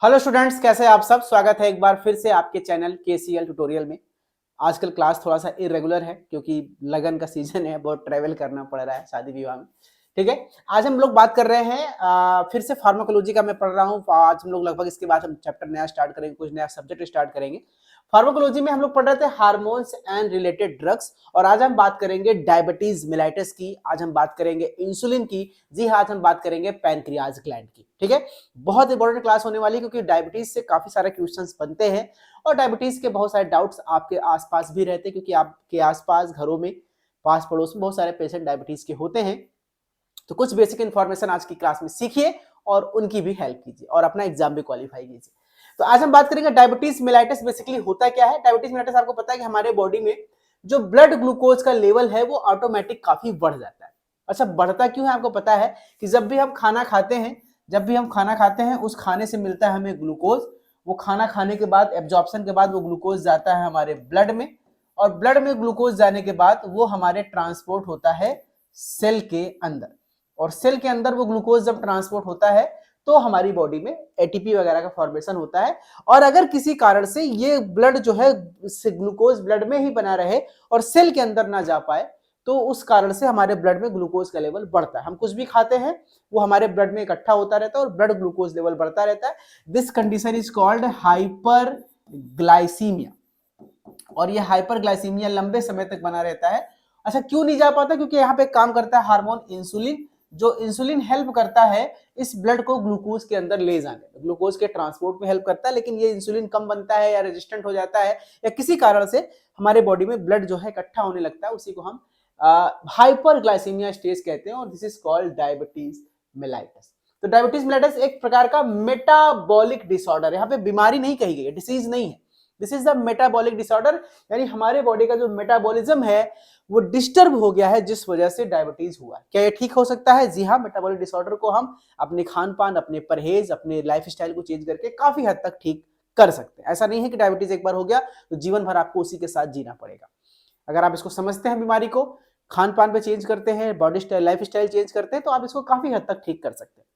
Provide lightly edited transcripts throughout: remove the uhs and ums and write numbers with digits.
Hello students, कैसे हैं आप सब। स्वागत है एक बार फिर से आपके चैनल केसीएल ट्यूटोरियल में। आजकल क्लास थोड़ा सा इरेगुलर है क्योंकि लगन का सीजन है, बहुत ट्रैवल करना पड़ रहा है शादी विवाह में। ठीक है, आज हम लोग बात कर रहे हैं फिर से फार्माकोलॉजी का मैं पढ़ रहा हूँ। आज हम लोग लगभग इसके बाद हम चैप्टर नया स्टार्ट करेंगे, कुछ नया सब्जेक्ट स्टार्ट करेंगे। फार्माकोलॉजी में हम लोग पढ़ रहे थे हार्मोन्स एंड रिलेटेड ड्रग्स, और आज हम बात करेंगे डायबिटीज मेलाइटिस की, आज हम बात करेंगे इंसुलिन की। जी हाँ, आज हम बात करेंगे पैनक्रियाज ग्लैंड की। ठीक है, बहुत इंपॉर्टेंट क्लास होने वाली है क्योंकि डायबिटीज से काफी सारे क्वेश्चंस बनते हैं और डायबिटीज के बहुत सारे डाउट्स आपके आसपास भी रहते हैं क्योंकि आपके आसपास घरों में, पास पड़ोस में बहुत सारे पेशेंट डायबिटीज के होते हैं। तो कुछ बेसिक इंफॉर्मेशन आज की क्लास में सीखिए और उनकी भी हेल्प कीजिए और अपना एग्जाम भी क्वालिफाई कीजिए। तो आज हम बात करेंगे डायबिटीज मेलाइटिस बेसिकली होता क्या है। डायबिटीज मेलाइटिस आपको पता है कि हमारे बॉडी में जो ब्लड ग्लूकोज का लेवल है वो ऑटोमेटिक काफी बढ़ जाता है। अच्छा, बढ़ता क्यों है? आपको पता है कि जब भी हम खाना खाते हैं उस खाने से मिलता है हमें ग्लूकोज। वो खाना खाने के बाद एब्जॉर्प्शन के बाद वो ग्लूकोज जाता है हमारे ब्लड में, और ब्लड में ग्लूकोज जाने के बाद वो हमारे ट्रांसपोर्ट होता है सेल के अंदर, और सेल के अंदर वो ग्लूकोज जब ट्रांसपोर्ट होता है तो हमारी बॉडी में एटीपी वगैरह का फॉर्मेशन होता है। और अगर किसी कारण से ये ब्लड जो है ग्लूकोज ब्लड में ही बना रहे और सेल के अंदर ना जा पाए, तो उस कारण से हमारे ब्लड में ग्लूकोज का लेवल बढ़ता है। हम कुछ भी खाते हैं वो हमारे ब्लड में इकट्ठा होता रहता है और ब्लड ग्लूकोज लेवल बढ़ता रहता है। This condition is called hyperglycaemia, और ये हाइपरग्लाइसीमिया लंबे समय तक बना रहता है। अच्छा, क्यों नहीं जा पाता? क्योंकि यहाँ पे काम करता है हार्मोन इंसुलिन, जो इंसुलिन हेल्प करता है इस ब्लड को ग्लूकोज के अंदर ले जाने में, ग्लूकोज के ट्रांसपोर्ट में हेल्प करता है। लेकिन ये इंसुलिन कम बनता है या रेजिस्टेंट हो जाता है या किसी कारण से हमारे बॉडी में ब्लड जो है इकट्ठा होने लगता है, उसी को हम हाइपरग्लाइसीमिया स्टेज कहते हैं, और this is called diabetes mellitus. तो डायबिटीज मेलाइटिस एक प्रकार का मेटाबॉलिक डिसऑर्डर, यहाँ पे बीमारी नहीं कही गई है, डिसीज नहीं है। This is the metabolic disorder, यानी हमारे बॉडी का जो मेटाबॉलिज्म है वो डिस्टर्ब हो गया है, जिस वजह से डायबिटीज हुआ। क्या ये ठीक हो सकता है? जी हाँ, मेटाबॉलिक डिसऑर्डर को हम अपने खान पान, अपने परहेज, अपने लाइफस्टाइल को चेंज करके काफी हद तक ठीक कर सकते हैं। ऐसा नहीं है कि डायबिटीज एक बार हो गया तो जीवन भर आपको उसी के साथ जीना पड़ेगा। अगर आप इसको समझते हैं, बीमारी को खान पान पे चेंज करते हैं, body style, life style change करते हैं, तो आप इसको काफी हद तक ठीक कर सकते हैं।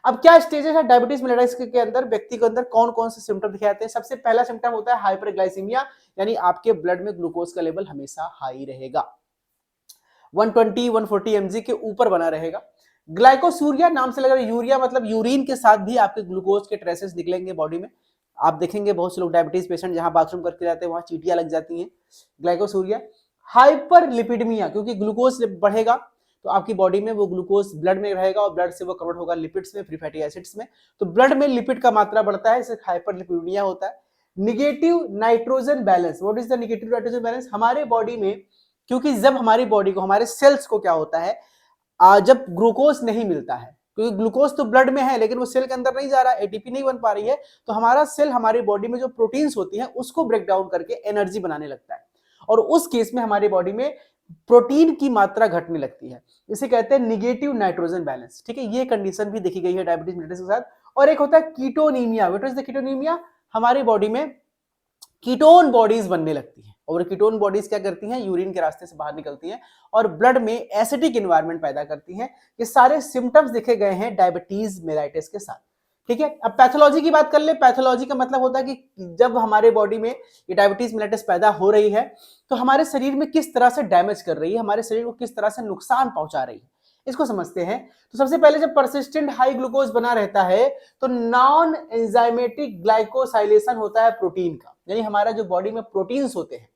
अब क्या स्टेजेस है डायबिटीज मेलाइटिस के अंदर? व्यक्ति के अंदर कौन कौन से सिम्टम दिखे जाते हैं? सबसे पहला सिम्टम होता है हाइपरग्लाइसीमिया, यानी आपके ब्लड में ग्लूकोज का लेवल हमेशा हाई रहेगा, 120-140 mg के ऊपर बना रहेगा। ग्लाइकोसूरिया नाम से लग रहा है, यूरिया मतलब यूरिन के साथ भी आपके ग्लूकोज के ट्रेसेस निकलेंगे बॉडी में। आप देखेंगे बहुत से लोग डायबिटीज पेशेंट जहां बाथरूम करके जाते हैं वहां चीटियां लग जाती हैं। ग्लाइकोसूरिया। हाइपर लिपिडमिया, क्योंकि ग्लूकोज बढ़ेगा तो आपकी बॉडी में वो ग्लूकोज ब्लड में रहेगा और ब्लड से वो कन्वर्ट होगा लिपिड्स में, फ्री फैटी एसिड्स में, तो ब्लड में लिपिड का मात्रा बढ़ता है, इसे हाइपर लिपिडमिया होता है। Negative nitrogen balance. What is the negative nitrogen balance? हमारे बॉडी में, क्योंकि जब हमारी बॉडी को, हमारे सेल्स को क्या होता है, जब ग्लूकोज नहीं मिलता है, क्योंकि ग्लूकोज तो ब्लड में है लेकिन वो सेल के अंदर नहीं जा रहा, एटीपी नहीं बन पा रही है, तो हमारा सेल हमारी बॉडी में जो प्रोटीन्स होती हैं उसको ब्रेक डाउन करके एनर्जी बनाने लगता है, और उस केस में हमारी बॉडी में प्रोटीन की मात्रा घटने लगती है। इसे कहते हैं निगेटिव नाइट्रोजन बैलेंस। ठीक है, ये कंडीशन भी देखी गई है डायबिटीज मेलिटस के साथ। और एक होता है ketonaemia. What is the ketonaemia? हमारी बॉडी में कीटोन बॉडीज बनने लगती हैं, और कीटोन बॉडीज क्या करती हैं? यूरिन के रास्ते से बाहर निकलती हैं और ब्लड में एसिडिक एनवायरनमेंट पैदा करती हैं। ये सारे सिम्टम्स देखे गए हैं डायबिटीज मेलाइटिस के साथ। ठीक है, अब पैथोलॉजी की बात कर ले। पैथोलॉजी का मतलब होता है कि जब हमारे बॉडी में ये डायबिटीज मेलाइटिस पैदा हो रही है तो हमारे शरीर में किस तरह से डैमेज कर रही है, हमारे शरीर को किस तरह से नुकसान पहुंचा रही है, इसको समझते हैं। तो सबसे पहले जब परसिस्टेंट हाई ग्लूकोज बना रहता है तो नॉन एंजाइमेटिक ग्लाइकोसाइलेशन होता है प्रोटीन का, यानी हमारा जो बॉडी में प्रोटीन्स होते हैं,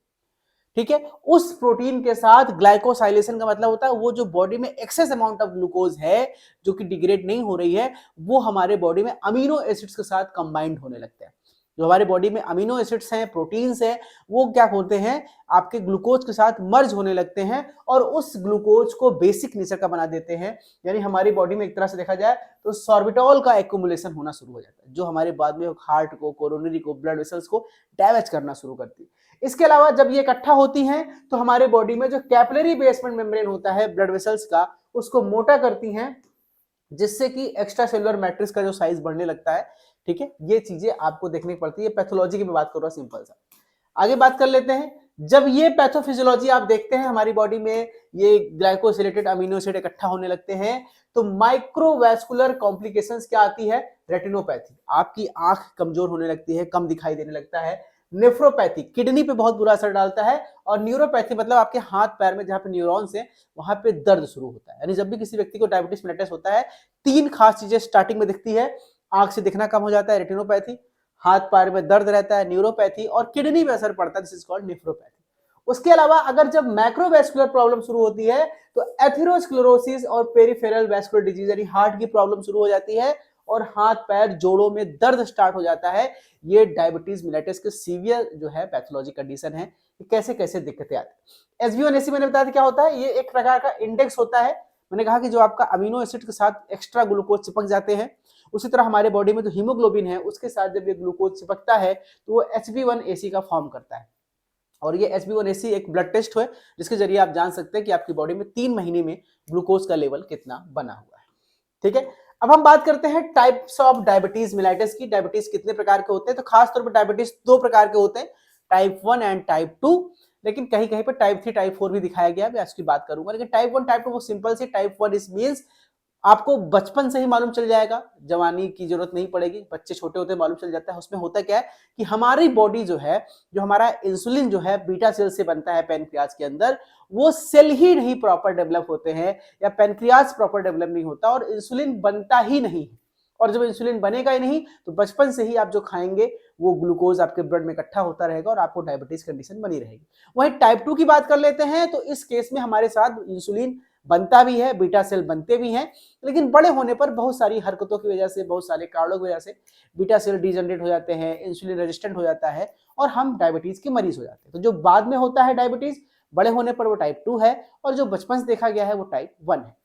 ठीक है, उस प्रोटीन के साथ ग्लाइकोसाइलेशन का मतलब होता है वो जो बॉडी में एक्सेस अमाउंट ऑफ ग्लूकोज है जो कि डिग्रेड नहीं हो रही है, वो हमारे बॉडी में अमीनो एसिड्स के साथ कंबाइंड होने लगते हैं। जो हमारे बॉडी में अमीनो एसिड्स हैं, प्रोटीन्स हैं, वो क्या होते हैं? आपके ग्लूकोज के साथ मर्ज होने लगते हैं और उस ग्लूकोज को बेसिक नेचर का बना देते हैं। यानी हमारी बॉडी में एक तरह से देखा जाए तो सॉर्बिटॉल का एक्युमुलेशन होना शुरू हो जाता है, जो हमारे बाद में हार्ट को, कोरोनरी को, ब्लड वेसल्स को डैमेज करना शुरू करती है। इसके अलावा जब ये इकट्ठा होती हैं तो हमारे बॉडी में जो कैपिलरी बेसमेंट मेम्ब्रेन होता है ब्लड वेसल्स का, उसको मोटा करती हैं, जिससे कि एक्स्ट्रा सेलुलर मैट्रिक्स का जो साइज बढ़ने लगता है। ठीक है, ये चीजें आपको देखने पड़ती है। पैथोलॉजी की मैं बात कर रहा हूं सिंपल सा। आगे बात कर लेते हैं जब ये पैथोफिजियोलॉजी आप देखते हैं हमारी बॉडी में, ये ग्लाइकोसिलेटेड अमीनो एसिड इकट्ठा होने लगते हैं, तो माइक्रोवैस्कुलर कॉम्प्लिकेशंस क्या आती है? रेटिनोपैथी, आपकी आंख कमजोर होने लगती है, कम दिखाई देने लगता है। नेफ्रोपैथी, किडनी पे बहुत बुरा असर डालता है। और न्यूरोपैथी मतलब आपके हाथ पैर में जहां पे न्यूरॉन्स है वहां पे दर्द शुरू होता है। यानी जब भी किसी व्यक्ति को डायबिटीज मेलिटस होता है, तीन खास चीजें स्टार्टिंग में दिखती है। आंख से दिखना कम हो जाता है, रेटिनोपैथी, हाथ पैर में दर्द रहता है, न्यूरोपैथी, और किडनी पे असर पड़ता है, दिस इज कॉल्ड नेफ्रोपैथी। उसके अलावा अगर जब मैक्रोवैस्कुलर प्रॉब्लम शुरू होती है तो एथेरोस्क्लेरोसिस और पेरिफेरल वैस्कुलर डिजीज यानी हार्ट की प्रॉब्लम शुरू हो जाती है और हाथ पैर जोड़ों में दर्द स्टार्ट हो जाता है। ये डायबिटीज मेलिटस के सीवियर जो है पैथोलॉजी कंडीशन है। कैसे कैसे दिक्कतें आती है? एसबीओएनएसी मैंने बताया था क्या होता है, ये एक प्रकार का इंडेक्स होता है। मैंने कहा कि जो आपका अमीनो एसिड के साथ एक्स्ट्रा ग्लूकोज चिपक जाते हैं, उसी तरह हमारे बॉडी में जो हीमोग्लोबिन है उसके साथ जब ये ग्लूकोज चिपकता है तो वो HbA1c का फॉर्म करता है। और ये HbA1c एक ब्लड टेस्ट है जिसके जरिए आप जान सकते हैं कि आपकी बॉडी में 3 महीने में ग्लूकोज का लेवल कितना बना हुआ है। ठीक है, अब हम बात करते हैं टाइप्स ऑफ डायबिटीज मेलिटस की। डायबिटीज कितने प्रकार के होते हैं? तो खास तौर पर डायबिटीज 2 प्रकार के होते हैं, टाइप 1 एंड टाइप 2। लेकिन कहीं कहीं पर टाइप 3 टाइप 4 भी दिखाया गया है, मैं इसकी बात करूंगा। लेकिन टाइप 1 टाइप 2 वो सिंपल से, टाइप 1 इज मींस आपको बचपन से ही मालूम चल जाएगा, जवानी की जरूरत नहीं पड़ेगी, बच्चे छोटे होते मालूम चल जाता है। उसमें होता क्या है कि हमारी बॉडी जो है, जो हमारा इंसुलिन जो है बीटा सेल से बनता है पैनक्रियाज के अंदर, वो सेल ही नहीं प्रॉपर डेवलप होते हैं, या पैनक्रियाज प्रॉपर डेवलप नहीं होता और इंसुलिन बनता ही नहीं। और जब इंसुलिन बनेगा ही नहीं तो बचपन से ही आप जो खाएंगे वो ग्लूकोज आपके ब्लड में इकट्ठा होता रहेगा और आपको डायबिटीज कंडीशन बनी रहेगी। वहीं टाइप 2 की बात कर लेते हैं तो इस केस में हमारे साथ इंसुलिन बनता भी है, बीटा सेल बनते भी हैं, लेकिन बड़े होने पर बहुत सारी हरकतों की वजह से, बहुत सारे कारणों की वजह से बीटा सेल डिजनरेट हो जाते हैं, इंसुलिन रेजिस्टेंट हो जाता है और हम डायबिटीज के मरीज हो जाते हैं। तो जो बाद में होता है डायबिटीज, बड़े होने पर वो टाइप 2 है, और जो बचपन से देखा गया है वो टाइप 1 है।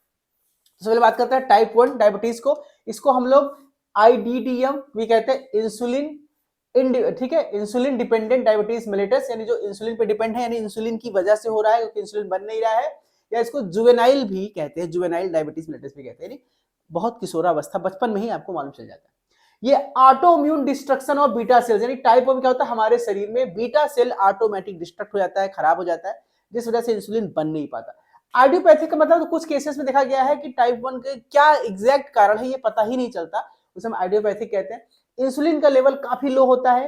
तो पहले बात करते हैं टाइप 1 डायबिटीज को। इसको हम लोग IDDM भी कहते हैं, इंसुलिन ठीक है, इंसुलिन डिपेंडेंट डायबिटीज मेलिटस, यानी जो इंसुलिन पे डिपेंड है, यानी इंसुलिन की वजह से हो रहा है क्योंकि इंसुलिन बन नहीं रहा है। या इसको जुवेनाइल भी कहते हैं, जुवेनाइल डायबिटीज मेलिटस भी कहते हैं, यानी बहुत किशोरावस्था, बचपन में ही आपको मालूम चल जाता है। ये autoimmune destruction of beta cells, यानी टाइप 1 क्या होता है, हमारे शरीर में बीटा सेल ऑटोमेटिक डिस्ट्रक्ट हो जाता है, खराब हो जाता है, जिस वजह से इंसुलिन बन नहीं पाता। आइडियोपैथिक का मतलब तो कुछ केसेस में देखा गया है कि टाइप 1 के क्या एग्जैक्ट कारण है ये पता ही नहीं चलता, उसे हम आइडियोपैथिक कहते हैं। इंसुलिन का लेवल काफी लो होता है,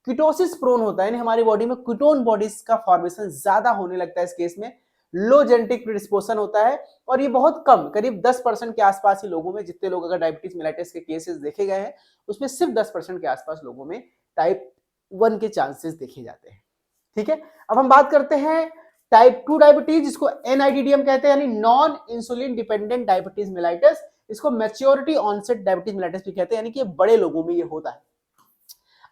कीटोसिस प्रोन होता है, यानी हमारी बॉडी में कीटोन बॉडीज का फॉर्मेशन ज्यादा होने लगता है इस केस में। लो जेनेटिक प्रिडिस्पोजन होता है, और ये बहुत कम, करीब 10% के आसपास ही लोगों में, जितने लोग अगर डायबिटीज मेलिटस के केसेस देखे गए हैं उसमें सिर्फ 10% के आसपास लोगों में टाइप 1 के चांसेस देखे जाते हैं। ठीक है, अब हम बात करते हैं टाइप 2 डायबिटीज, जिसको NIDDM कहते हैं, यानी non insulin dependent diabetes mellitus. इसको मैच्योरिटी ऑनसेट डायबिटीज मेलिटस भी कहते हैं, यानी कि बड़े लोगों में ये होता है।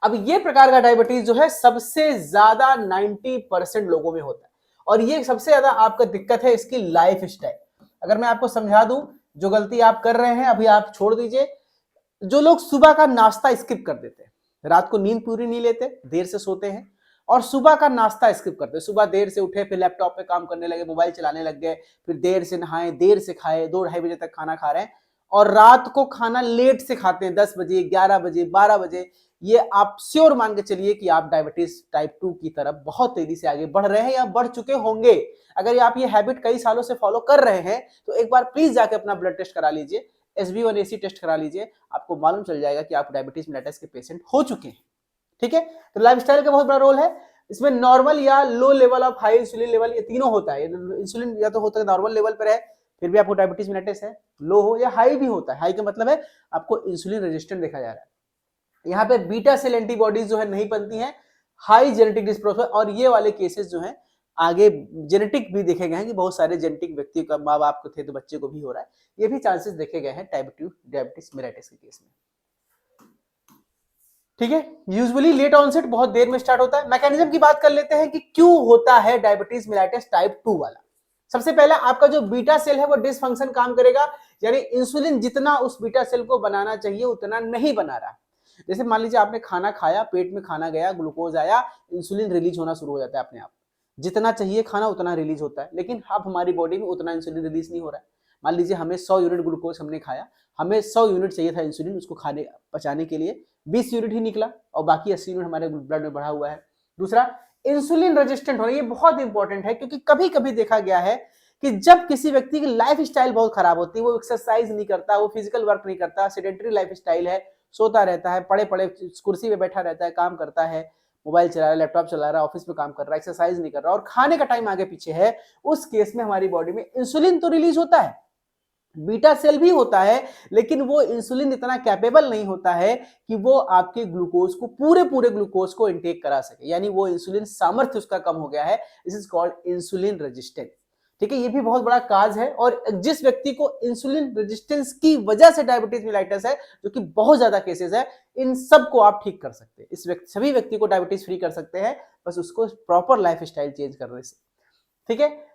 अब ये प्रकार का डायबिटीज जो है सबसे ज्यादा 90% लोगों में होता है, और ये सबसे ज्यादा आपका दिक्कत है इसकी लाइफ स्टाइल। अगर मैं आपको समझा दूं, जो गलती आप कर रहे हैं अभी आप छोड़ दीजिए। जो लोग सुबह का नाश्ता स्किप कर देते हैं, रात को नींद पूरी नहीं लेते, देर से सोते हैं, और सुबह का नाश्ता स्किप करते हैं, सुबह देर से उठे, फिर लैपटॉप पे काम करने लगे, मोबाइल चलाने लग गए, फिर देर से नहाए, देर से खाए, 2-2:30 बजे तक खाना खा रहे हैं, और रात को खाना लेट से खाते हैं, 10 बजे, 11 बजे, 12 बजे। ये आप श्योर मान के चलिए कि आप डायबिटीज टाइप 2 की तरफ बहुत तेजी से आगे बढ़ रहे हैं या बढ़ चुके होंगे। अगर आप ये हैबिट कई सालों से फॉलो कर रहे हैं तो एक बार प्लीज जाके अपना ब्लड टेस्ट करा लीजिए, HbA1c टेस्ट करा लीजिए, आपको मालूम चल जाएगा कि आप डायबिटीज मेलिटस के पेशेंट हो चुके हैं। ठीक है, तो लाइफस्टाइल का बहुत बड़ा रोल है इसमें। नॉर्मल या low level of high insulin level, ये तीनों होता है। इंसुलिन या तो होता है नॉर्मल लेवल पर है, फिर भी आपको डायबिटीज मेलिटस है, लो हो या हाई भी होता है। हाई का मतलब है आपको इंसुलिन रेजिस्टेंट देखा जा रहा है। यहाँ पे बीटा सेल एंटीबॉडीज जो है नहीं बनती हैं, हाई जेनेटिक डिस्प्रोपोर्शन, और ये वाले केसेस जो हैं आगे जेनेटिक भी देखे गए हैं कि बहुत सारे जेनेटिक व्यक्ति का माँ बाप को थे तो बच्चे को भी हो रहा है, ये भी चांसेस देखे गए हैं टाइप 2 डायबिटीज मेलिटस के केस में। ठीक है, यूजुअली लेट ऑनसेट बहुत देर में स्टार्ट होता है। मैकेनिज्म की बात कर लेते हैं कि क्यों होता है डायबिटीज मेलिटस टाइप 2 वाला। सबसे पहला, आपका जो बीटा सेल है वो डिसफंक्शन काम करेगा, यानी इंसुलिन जितना उस बीटा सेल को बनाना चाहिए उतना नहीं बना रहा। जैसे मान लीजिए आपने खाना खाया, पेट में खाना गया, ग्लूकोज आया, इंसुलिन रिलीज होना शुरू हो जाता है अपने आप, जितना चाहिए खाना उतना रिलीज होता है, लेकिन अब हमारी बॉडी में उतना इंसुलिन रिलीज नहीं हो रहा है। मान लीजिए हमें 100 यूनिट ग्लूकोज हमने खाया, हमें 100 यूनिट चाहिए था इंसुलिन उसको खाने पचाने के लिए, 20 यूनिट ही निकला और बाकी 80 यूनिट हमारे ब्लड में बढ़ा हुआ है। दूसरा, इंसुलिन रेजिस्टेंट होना, ये बहुत इंपॉर्टेंट है क्योंकि कभी कभी देखा गया है कि जब किसी व्यक्ति की लाइफ स्टाइल बहुत खराब होती है, वो एक्सरसाइज नहीं करता, वो फिजिकल वर्क नहीं करता, सेडेंटरी लाइफ स्टाइल है, सोता रहता है, पड़े पड़े कुर्सी पे बैठा रहता है, काम करता है, मोबाइल चला रहा है, लैपटॉप चला रहा है, ऑफिस में काम कर रहा है, एक्सरसाइज नहीं कर रहा और खाने का टाइम आगे पीछे है, उस केस में हमारी बॉडी में इंसुलिन तो रिलीज होता है, बीटा सेल भी होता है, लेकिन वो इंसुलिन इतना कैपेबल नहीं होता है कि वो आपके ग्लूकोज को पूरे ग्लूकोज को इनटेक करा सके, यानी वो इंसुलिन सामर्थ्य उसका कम हो गया है। This is called insulin resistance. ठीक है, ये भी बहुत बड़ा काज है और जिस व्यक्ति को इंसुलिन रेजिस्टेंस की वजह से डायबिटीज मेलाइटस है, जो कि बहुत ज्यादा केसेस है, इन सब को आप ठीक कर सकते हैं। इस व्यक्ति, सभी व्यक्ति को डायबिटीज फ्री कर सकते हैं, बस उसको प्रॉपर लाइफ स्टाइल चेंज करने से। ठीक है,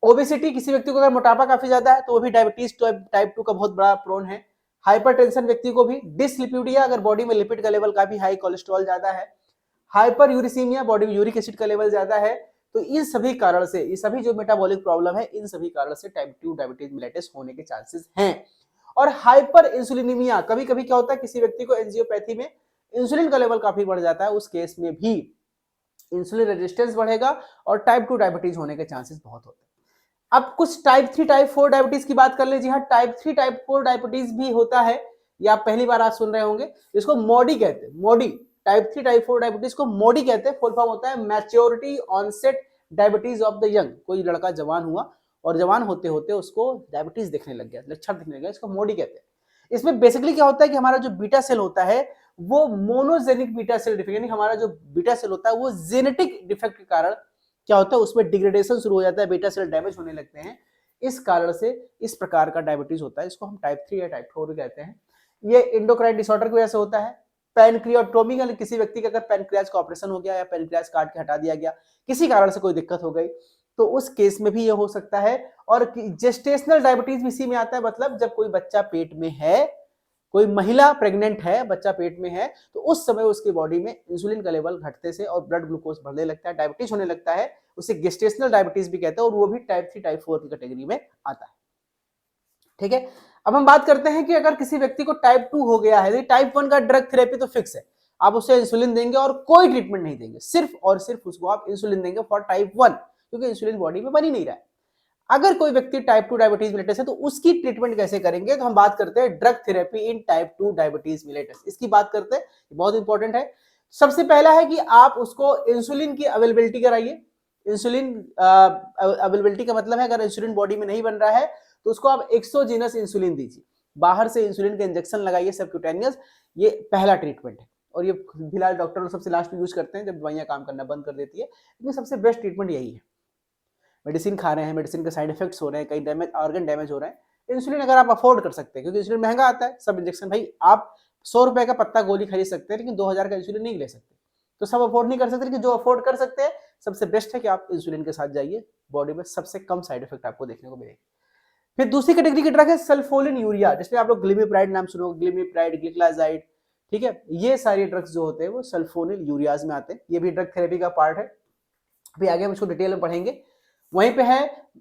ओबेसिटी, किसी व्यक्ति को अगर मोटापा काफी ज्यादा है तो वो भी डायबिटीज टाइप 2 का बहुत बड़ा प्रोन है। हाइपरटेंशन व्यक्ति को भी, डिसलिपिडीमिया, अगर बॉडी में लिपिड का लेवल काफी हाई, कोलेस्ट्रॉल ज्यादा है, हाइपर यूरिसीमिया, बॉडी में यूरिक एसिड का लेवल ज्यादा है, तो इन सभी कारण से, ये सभी जो मेटाबॉलिक प्रॉब्लम है, इन सभी कारण से टाइप 2 डायबिटीज मेलाइटिस होने के चांसेस हैं। और हाइपर इंसुलिनीमिया, कभी कभी क्या होता है, किसी व्यक्ति को एंजियोपैथी में इंसुलिन का लेवल काफी बढ़ जाता है, उस केस में भी इंसुलिन रेजिस्टेंस बढ़ेगा और टाइप 2 डायबिटीज होने के चांसेस बहुत होते हैं। अब कुछ टाइप 3 टाइप 4 डायबिटीज की बात कर ले। जी हाँ, टाइप 3 टाइप 4 डायबिटीज भी होता है, ये आप पहली बार आज सुन रहे होंगे। इसको मोडी कहते हैं, मोडी। टाइप 3 टाइप 4 डायबिटीज को मोडी कहते हैं, फुल फॉर्म होता है maturity onset diabetes of the young. कोई लड़का जवान हुआ और जवान होते होते उसको डायबिटीज दिखने लग गया, लक्षण दिखने लग गया, इसको मोडी कहते हैं। इसमें बेसिकली क्या होता है कि हमारा जो बीटा सेल होता है वो मोनोजेनिक बीटा सेल डिफेक्ट, यानी हमारा जो बीटा सेल होता है वो जेनेटिक डिफेक्ट के कारण क्या होता है, उसमें डिग्रेडेशन शुरू हो जाता है, बीटा सेल डैमेज होने लगते हैं। इस कारण से इस प्रकार का डायबिटीज होता है, इसको हम टाइप 3 या टाइप 4 भी कहते हैं। ये एंडोक्राइन डिसऑर्डर की वजह से होता है। पैनक्रियाटोमी, किसी व्यक्ति का अगर पैनक्रियाज का ऑपरेशन हो गया या पैनक्रियाज काट के हटा दिया गया, किसी कारण से कोई दिक्कत हो गई, तो उस केस में भी ये हो सकता है। और जेस्टेशनल डायबिटीज भी इसी में आता है, मतलब जब कोई बच्चा पेट में है, कोई महिला प्रेग्नेंट है, बच्चा पेट में है, तो उस समय उसकी बॉडी में इंसुलिन का लेवल घटने से और ब्लड ग्लूकोज बढ़ने लगता है, डायबिटीज होने लगता है, उसे गेस्टेशनल डायबिटीज भी कहते हैं, और वो भी टाइप 3 टाइप 4 की कैटेगरी में आता है। ठीक है, अब हम बात करते हैं कि अगर किसी व्यक्ति को टाइप 2 हो गया है, टाइप 1 का ड्रग थेरेपी तो फिक्स है, आप उसे इंसुलिन देंगे और कोई ट्रीटमेंट नहीं देंगे, सिर्फ और सिर्फ उसको आप इंसुलिन देंगे फॉर टाइप 1, क्योंकि इंसुलिन बॉडी में बन ही नहीं रहा है। अगर कोई व्यक्ति टाइप 2 डायबिटीज मिलेटस है तो उसकी ट्रीटमेंट कैसे करेंगे, तो हम बात करते हैं ड्रग थेरेपी इन टाइप 2 डायबिटीज मिलेटस। इसकी बात करते हैं, बहुत इंपॉर्टेंट है। सबसे पहला है कि आप उसको इंसुलिन की अवेलेबिलिटी कराइए। इंसुलिन अवेलेबिलिटी का मतलब है अगर इंसुलिन बॉडी में नहीं बन रहा है तो उसको आप एक्सोजीनस इंसुलिन दीजिए, बाहर से इंसुलिन का इंजेक्शन लगाइए सबक्यूटेनियस। ये पहला ट्रीटमेंट है और ये फिलहाल डॉक्टर सबसे लास्ट में यूज करते हैं जब दवाइयां काम करना बंद कर देती है, लेकिन सबसे बेस्ट ट्रीटमेंट यही है। मेडिसिन खा रहे हैं, मेडिसिन के साइड इफेक्ट्स हो रहे हैं, कई डैमेज, ऑर्गन डैमेज हो रहे हैं, इंसुलिन अगर आप अफोर्ड कर सकते हैं, क्योंकि इंसुलिन महंगा आता है, सब इंजेक्शन, भाई आप 100 रुपए का पत्ता गोली खरीद सकते हैं लेकिन 2000 का इंसुलिन नहीं ले सकते, तो सब अफोर्ड नहीं कर सकते, लेकिन जो अफोर्ड कर सकते हैं सबसे बेस्ट है कि आप इंसुलिन के साथ जाइए, बॉडी में सबसे कम साइड इफेक्ट आपको देखने को मिलेगी। फिर दूसरी कैटेगरी की ड्रग है सल्फोनिल यूरिया, जिसमें आप लोग ग्लिमिप्राइड नाम सुनो, ग्लिमिप्राइड, ग्लिक्लाजाइड। ठीक है, ये सारी ड्रग्स जो होते हैं वो सल्फोनिल यूरियाज में आते हैं, ये भी ड्रग थेरेपी का पार्ट है, अभी आगे हम इसको डिटेल में पढ़ेंगे। वहीं पे है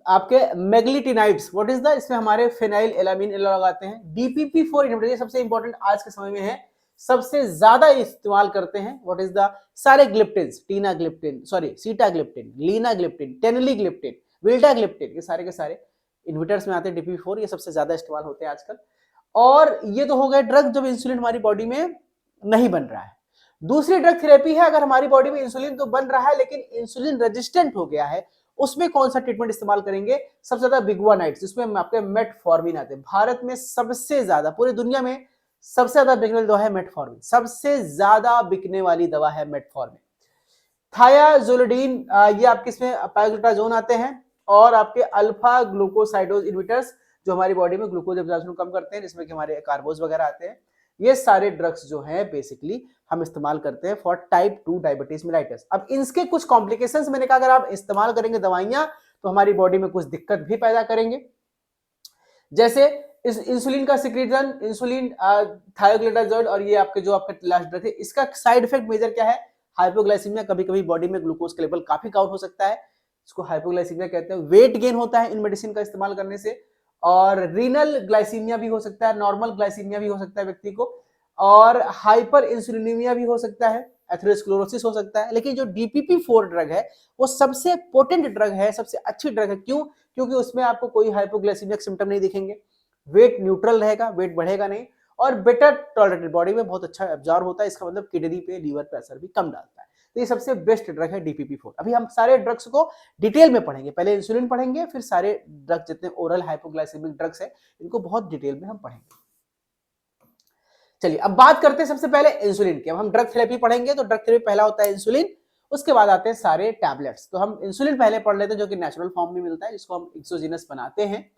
आपके मेग्लिटिनाइड्स, व्हाट इज द, इसमें हमारे फेनाइल एलामीन लगाते हैं। डीपीपी4 इनहिबिटर, ये सबसे इंपॉर्टेंट आज के समय में है, सबसे ज्यादा इस्तेमाल करते हैं। व्हाट इज द, सारे ग्लिप्टिन, टीनाग्लिप्टिन, सॉरी सीटाग्लिप्टिन, लीनाग्लिप्टिन, टेनलीग्लिप्टिन, विल्टाग्लिप्टिन, ये सारे के सारे इनहिबिटर्स में आते हैं। डीपीपी4 ये सबसे ज्यादा इस्तेमाल होते हैं आजकल। और ये तो हो गए ड्रग जब इंसुलिन हमारी बॉडी में नहीं बन रहा है। दूसरी ड्रग थेरेपी है अगर हमारी बॉडी में इंसुलिन तो बन रहा है लेकिन इंसुलिन रेजिस्टेंट हो गया है, उसमें कौन सा ट्रीटमेंट इस्तेमाल करेंगे, सबसे ज्यादा बिगुआनाइड्स, जिसमें आपके मेटफॉर्मिन आते हैं। भारत में सबसे ज्यादा, पूरी दुनिया में सबसे ज्यादा बिकने वाली दवा है मेटफॉर्मिन, सबसे ज्यादा बिकने वाली दवा है मेटफॉर्मिन। थायाजोलिडीन, ये आपके इसमें पाइग्लूटाजोन आते हैं, और आपके अल्फा ग्लूकोसाइडोज इनहिबिटर्स जो हमारी बॉडी में ग्लूकोज एब्जॉर्प्शन कम करते हैं, जिसमें कि हमारे कार्बोज वगैरह आते हैं। ये सारे ड्रग्स जो हैं बेसिकली हम इस्तेमाल करते हैं फॉर टाइप 2 डायबिटीज मेलाइटस। अब इनके कुछ कॉम्प्लिकेशंस, मैंने कहा अगर आप इस्तेमाल करेंगे दवाइयां तो हमारी बॉडी में कुछ दिक्कत भी पैदा करेंगे, जैसे इस इंसुलिन का सिक्रीजन, इंसुलिन, थायोग्लिटाजोल, और ये आपके जो आपका लास्ट ड्रग है, इसका साइड इफेक्ट मेजर क्या है, हाइपोग्लाइसीमिया, कभी कभी बॉडी में ग्लूकोज का लेवल काफी काउंट हो सकता है, इसको हाइपोग्लाइसीमिया कहते हैं। वेट गेन होता है इन मेडिसिन का इस्तेमाल करने से, और रीनल ग्लाइसीमिया भी हो सकता है, नॉर्मल ग्लाइसीमिया भी हो सकता है व्यक्ति को, और हाइपर इंसुलिनीमिया भी हो सकता है, एथेरोस्क्लेरोसिस हो सकता है। लेकिन जो DPP-4 ड्रग है वो सबसे पोटेंट ड्रग है, सबसे अच्छी ड्रग है। क्यों? क्योंकि उसमें आपको कोई हाइपोग्लाइसीमिक सिम्टम नहीं दिखेंगे, वेट न्यूट्रल रहेगा, वेट बढ़ेगा नहीं, और बेटर टॉलरेटेड, बॉडी में बहुत अच्छा एब्जॉर्ब होता है। इसका मतलब किडनी पे, लीवर पे असर भी कम डालता है। तो ये सबसे बेस्ट ड्रग है DPP-4। अभी हम सारे ड्रग्स को डिटेल में पढ़ेंगे, पहले इंसुलिन पढ़ेंगे, फिर सारे ड्रग जितने ओरल हाइपोग्लाइसेमिक ड्रग्स है इनको बहुत डिटेल में हम पढ़ेंगे। चलिए अब बात करते हैं सबसे पहले इंसुलिन की। अब हम ड्रग थेरेपी पढ़ेंगे तो ड्रग थेरेपी पहला होता है इंसुलिन, उसके बाद आते हैं सारे टैबलेट्स। तो हम इंसुलिन पहले पढ़ लेते हैं जो कि नेचुरल फॉर्म में मिलता है, जिसको हम एक्सोजीनस बनाते हैं,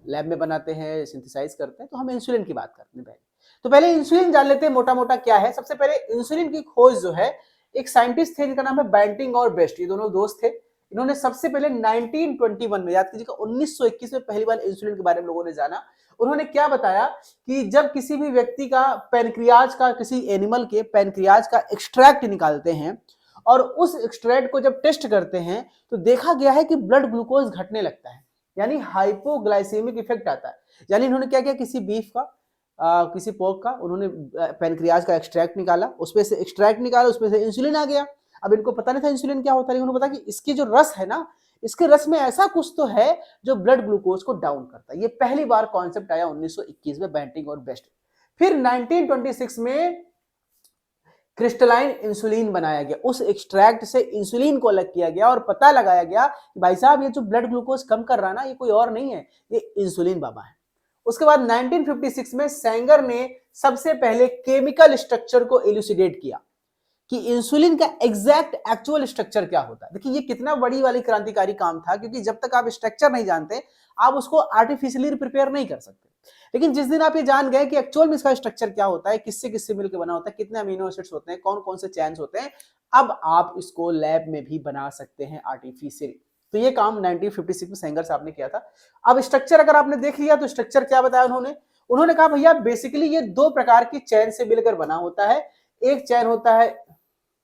लैब में बनाते हैं, सिंथेसाइज करते हैं। तो हम इंसुलिन की बात करते हैं पहले। तो पहले इंसुलिन जान लेते हैं मोटा मोटा क्या है। सबसे पहले इंसुलिन की खोज जो है एक साइंटिस्ट थे जिनका नाम है बैंटिंग और बेस्ट, ये दोनों दोस्त थे। इन्होंने सबसे पहले 1921 में, याद कीजिएगा 1921 में पहली बार इंसुलिन के बारे में लोगों ने जाना। उन्होंने क्या बताया कि जब किसी भी व्यक्ति का पैनक्रियाज का, किसी एनिमल के पैनक्रियाज का एक्सट्रैक्ट निकालते हैं और उस एक्सट्रैक्ट को जब टेस्ट करते हैं तो देखा गया है कि ब्लड ग्लूकोज घटने लगता है, यानी हाइपोग्लाइसेमिक इफेक्ट आता है। यानी इन्होंने क्या किया, किसी बीफ का किसी पोर्क का उन्होंने पैनक्रियाज का एक्सट्रैक्ट निकाला, उसमें से एक्सट्रैक्ट निकाला, उसमें से इंसुलिन आ गया। अब इनको पता नहीं था इंसुलिन क्या होता है, लेकिन उन्होंने पता कि इसकी जो रस है ना, इसके रस में ऐसा कुछ तो है जो ब्लड ग्लूकोज को डाउन करता है। ये पहली बार कॉन्सेप्ट आया 1921 में बैंटिंग और बेस्ट। फिर 1926 में क्रिस्टलाइन इंसुलिन बनाया गया, उस एक्सट्रैक्ट से इंसुलिन को अलग किया गया और पता लगाया गया कि भाई साहब ये जो ब्लड ग्लूकोज कम कर रहा है ना, ये कोई और नहीं है, ये इंसुलिन बाबा है। उसके बाद 1956 में सेंगर ने सबसे पहले केमिकल स्ट्रक्चर को इल्यूसिडेट किया कि इंसुलिन का एग्जैक्ट एक्चुअल स्ट्रक्चर क्या होता है। देखिए ये कितना बड़ी वाली क्रांतिकारी काम था, क्योंकि जब तक आप स्ट्रक्चर नहीं जानते आप उसको आर्टिफिशियली प्रिपेयर नहीं कर सकते। लेकिन जिस दिन आप ये जान गए कि एक्चुअल में इसका स्ट्रक्चर क्या होता है, किससे किससे मिलकर बना होता है, कितने अमीनो एसिड्स होते हैं, कौन कौन से चेन्स होते हैं, अब आप इसको लैब में भी बना सकते हैं आर्टिफिशियली। तो ये काम 1956 में सेंगर साहब ने किया था। अब स्ट्रक्चर अगर आपने देख लिया तो स्ट्रक्चर क्या बताया उन्होंने कहा भैया बेसिकली ये दो प्रकार की चेन से मिलकर बना होता है। एक चेन होता है,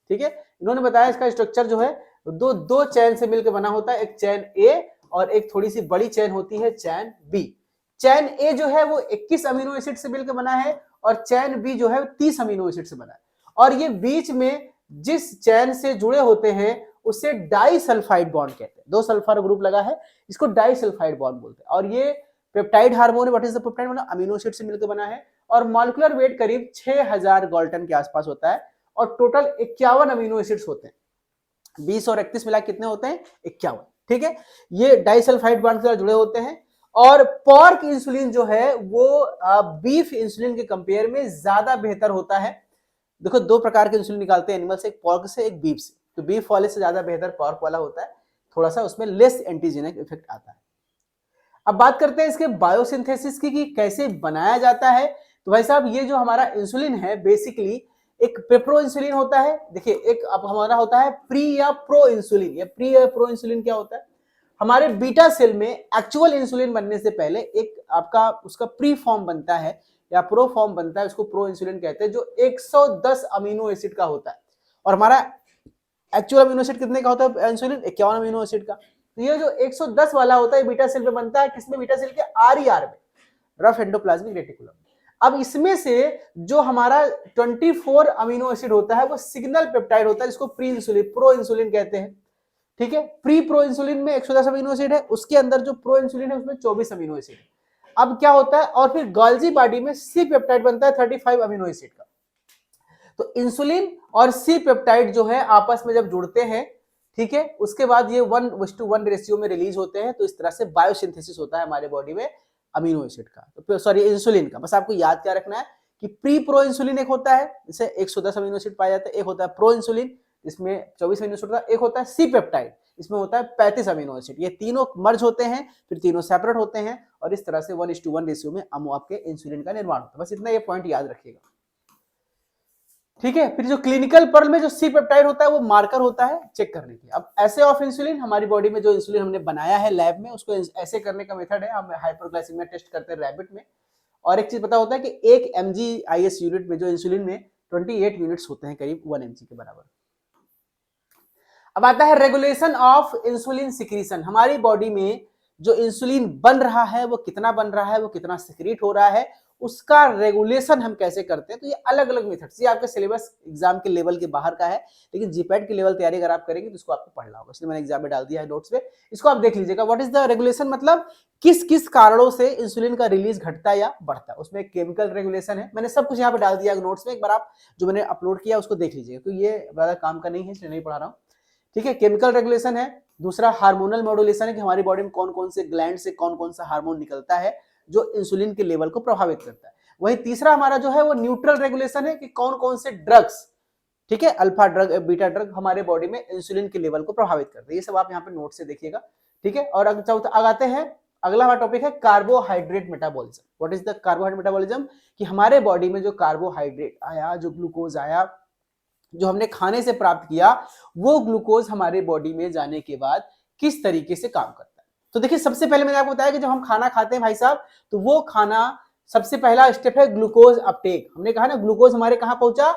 ठीक है, इन्होंने बताया इसका स्ट्रक्चर जो है दो चेन से मिलकर बना होता है, एक चेन ए और एक थोड़ी सी बड़ी चेन होती है चेन बी। चेन ए जो है वो 21 अमीनो एसिड से मिलकर बना है और चेन बी जो है 30 अमीनो एसिड से बना है। और ये बीच में जिस चेन से जुड़े होते हैं उसे डाइसल्फाइड बॉन्ड कहते हैं। दो सल्फर ग्रुप लगा है, इसको डाइसल्फाइड बॉन्ड बोलते हैं। और ये peptide hormone, what is the peptide, मतलब अमीनो एसिड से मिलकर बना है। और मॉलिक्यूलर वेट करीब 6000 गाल्टन के आसपास होता है और टोटल 51 अमीनो एसिड्स होते हैं। 20 और 31 मिला कितने होते हैं, 51। ठीक है, ये डाइसल्फाइड बॉन्ड से जुड़े होते हैं। और पॉर्क इंसुलिन जो है वो बीफ इंसुलिन के कंपेयर में ज्यादा बेहतर होता है। देखो दो प्रकार के इंसुलिन निकालते हैं एनिमल से, एक पॉर्क से एक बीफ से। तो बीफ वाले से ज्यादा बेहतर पॉर्क वाला होता है, थोड़ा सा उसमें लेस एंटीजेनिक इफेक्ट आता है। अब बात करते हैं इसके बायोसिंथेसिस की कि कैसे बनाया जाता है। तो भाई साहब ये जो हमारा इंसुलिन है बेसिकली एक पेप्रो इंसुलिन होता है। देखिए एक अब हमारा होता है प्री या प्रो इंसुलिन। या प्री या प्रो इंसुलिन क्या होता है, हमारे बीटा सेल में एक्चुअल इंसुलिन बनने से पहले एक आपका उसका प्री फॉर्म बनता है या प्रो फॉर्म बनता है, उसको प्रो इंसुलिन कहते हैं, जो 110 अमीनो एसिड का होता है। और हमारा एक्चुअल अमीनो एसिड कितने का होता है इंसुलिन, 51 अमीनो एसिड का। तो ये जो 110 वाला होता है बीटा सेल में बनता है, किसमें, बीटा सेल के आरईआर में, रफ एंडोप्लाज्मिक रेटिकुलम। अब इसमें से जो हमारा 24 अमीनो एसिड होता है वो सिग्नल पेप्टाइड होता है, जिसको प्री इंसुलिन, प्रो इंसुलिन कहते हैं। ठीक है, प्री प्रो इंसुलिन में 110 अमीनो एसिड है, उसके अंदर जो प्रो इंसुलिन है उसमें 24 अमीनो एसिड है। अब क्या होता है, और फिर गोल्जी बॉडी में सी पेप्टाइड बनता है 35 अमीनो एसिड का। तो इंसुलिन और सी पेप्टाइड जो है आपस में जब जुड़ते हैं, ठीक है, उसके बाद ये 1:1 रेशियो में रिलीज होते हैं। तो इस तरह से बायोसिंथेसिस होता है हमारे बॉडी में अमीनो एसिड का, तो सॉरी इंसुलिन का। बस आपको याद क्या रखना है कि प्री प्रो इंसुलिन एक होता है, इसे 110 अमीनो एसिड पाया जाता है, एक होता है प्रो इंसुलिन इसमें 24 अमीनो एसिड होता है, एक होता है सी पेप्टाइड इसमें होता है 35 अमीनो एसिड। ये तीनों मर्ज होते हैं, फिर तीनों सेपरेट होते हैं और इस तरह से 1:1 रेशियो में आपके इंसुलिन का निर्माण होता है। बस इतना ये पॉइंट याद रखिएगा, ठीक है। फिर जो क्लिनिकल पर्ल में जो सी पेप्टाइड होता है वो मार्कर होता है चेक करने के। अब ऐसे ऑफ इंसुलिन, हमारी बॉडी में जो इंसुलिन हमने बनाया है लैब में, उसको ऐसे करने का मेथड है, हम हाइपरग्लाइसीमिया टेस्ट करते हैं रैबिट में। और एक चीज पता होता है कि 1 mg/s यूनिट में जो इंसुलिन में 28 यूनिट्स होते हैं, करीब 1 mg के बराबर। अब आता है रेगुलेशन ऑफ इंसुलिन सिक्रीशन। हमारी बॉडी में जो इंसुलिन बन रहा है वो कितना बन रहा है, वो कितना सिक्रीट हो रहा है, उसका रेगुलेशन हम कैसे करते हैं। तो ये अलग अलग मेथड्स, ये आपके सिलेबस एग्जाम के लेवल के बाहर का है, लेकिन जीपैट की लेवल तैयारी अगर आप करेंगे तो इसको आपको पढ़ना होगा, इसलिए मैंने एग्जाम में डाल दिया है नोट्स में, इसको आप देख लीजिएगा। व्हाट इज द रेगुलेशन, मतलब किस किस कारणों से इंसुलिन का रिलीज घटता है या बढ़ता है, उसमें केमिकल रेगुलेशन है। मैंने सब कुछ यहाँ पे डाल दिया नोट्स में, एक बार आप जो मैंने अपलोड किया उसको देख लीजिएगा, तो ये ज्यादा काम का नहीं है इसलिए नहीं पढ़ा रहा हूँ। ठीक है, केमिकल रेगुलेशन है। दूसरा हार्मोनल मॉड्यूलेशन है कि हमारी बॉडी में कौन कौन से ग्लैंड से कौन कौन सा हार्मोन निकलता है जो इंसुलिन के लेवल को प्रभावित करता है। वही तीसरा हमारा जो है वो न्यूट्रल रेगुलेशन है कि कौन कौन से ड्रग्स, ठीक है, अल्फा ड्रग बीटा ड्रग हमारे बॉडी में इंसुलिन के लेवल को प्रभावित करते हैं। ये सब आप यहाँ पे नोट से देखिएगा। ठीक है, और आगाते हैं, अगला हमारा टॉपिक है carbohydrate metabolism. What is the carbohydrate metabolism, कि हमारे बॉडी में जो कार्बोहाइड्रेट आया, जो ग्लूकोज आया, जो हमने खाने से प्राप्त किया, वो ग्लूकोज हमारे बॉडी में जाने के बाद किस तरीके से काम करता है। तो देखिए, सबसे पहले मैंने आपको बताया कि जब हम खाना खाते हैं भाई साहब, तो वो खाना सबसे पहला स्टेप है ग्लूकोज अपटेक। हमने कहा ना, ग्लूकोज हमारे कहां पहुंचा,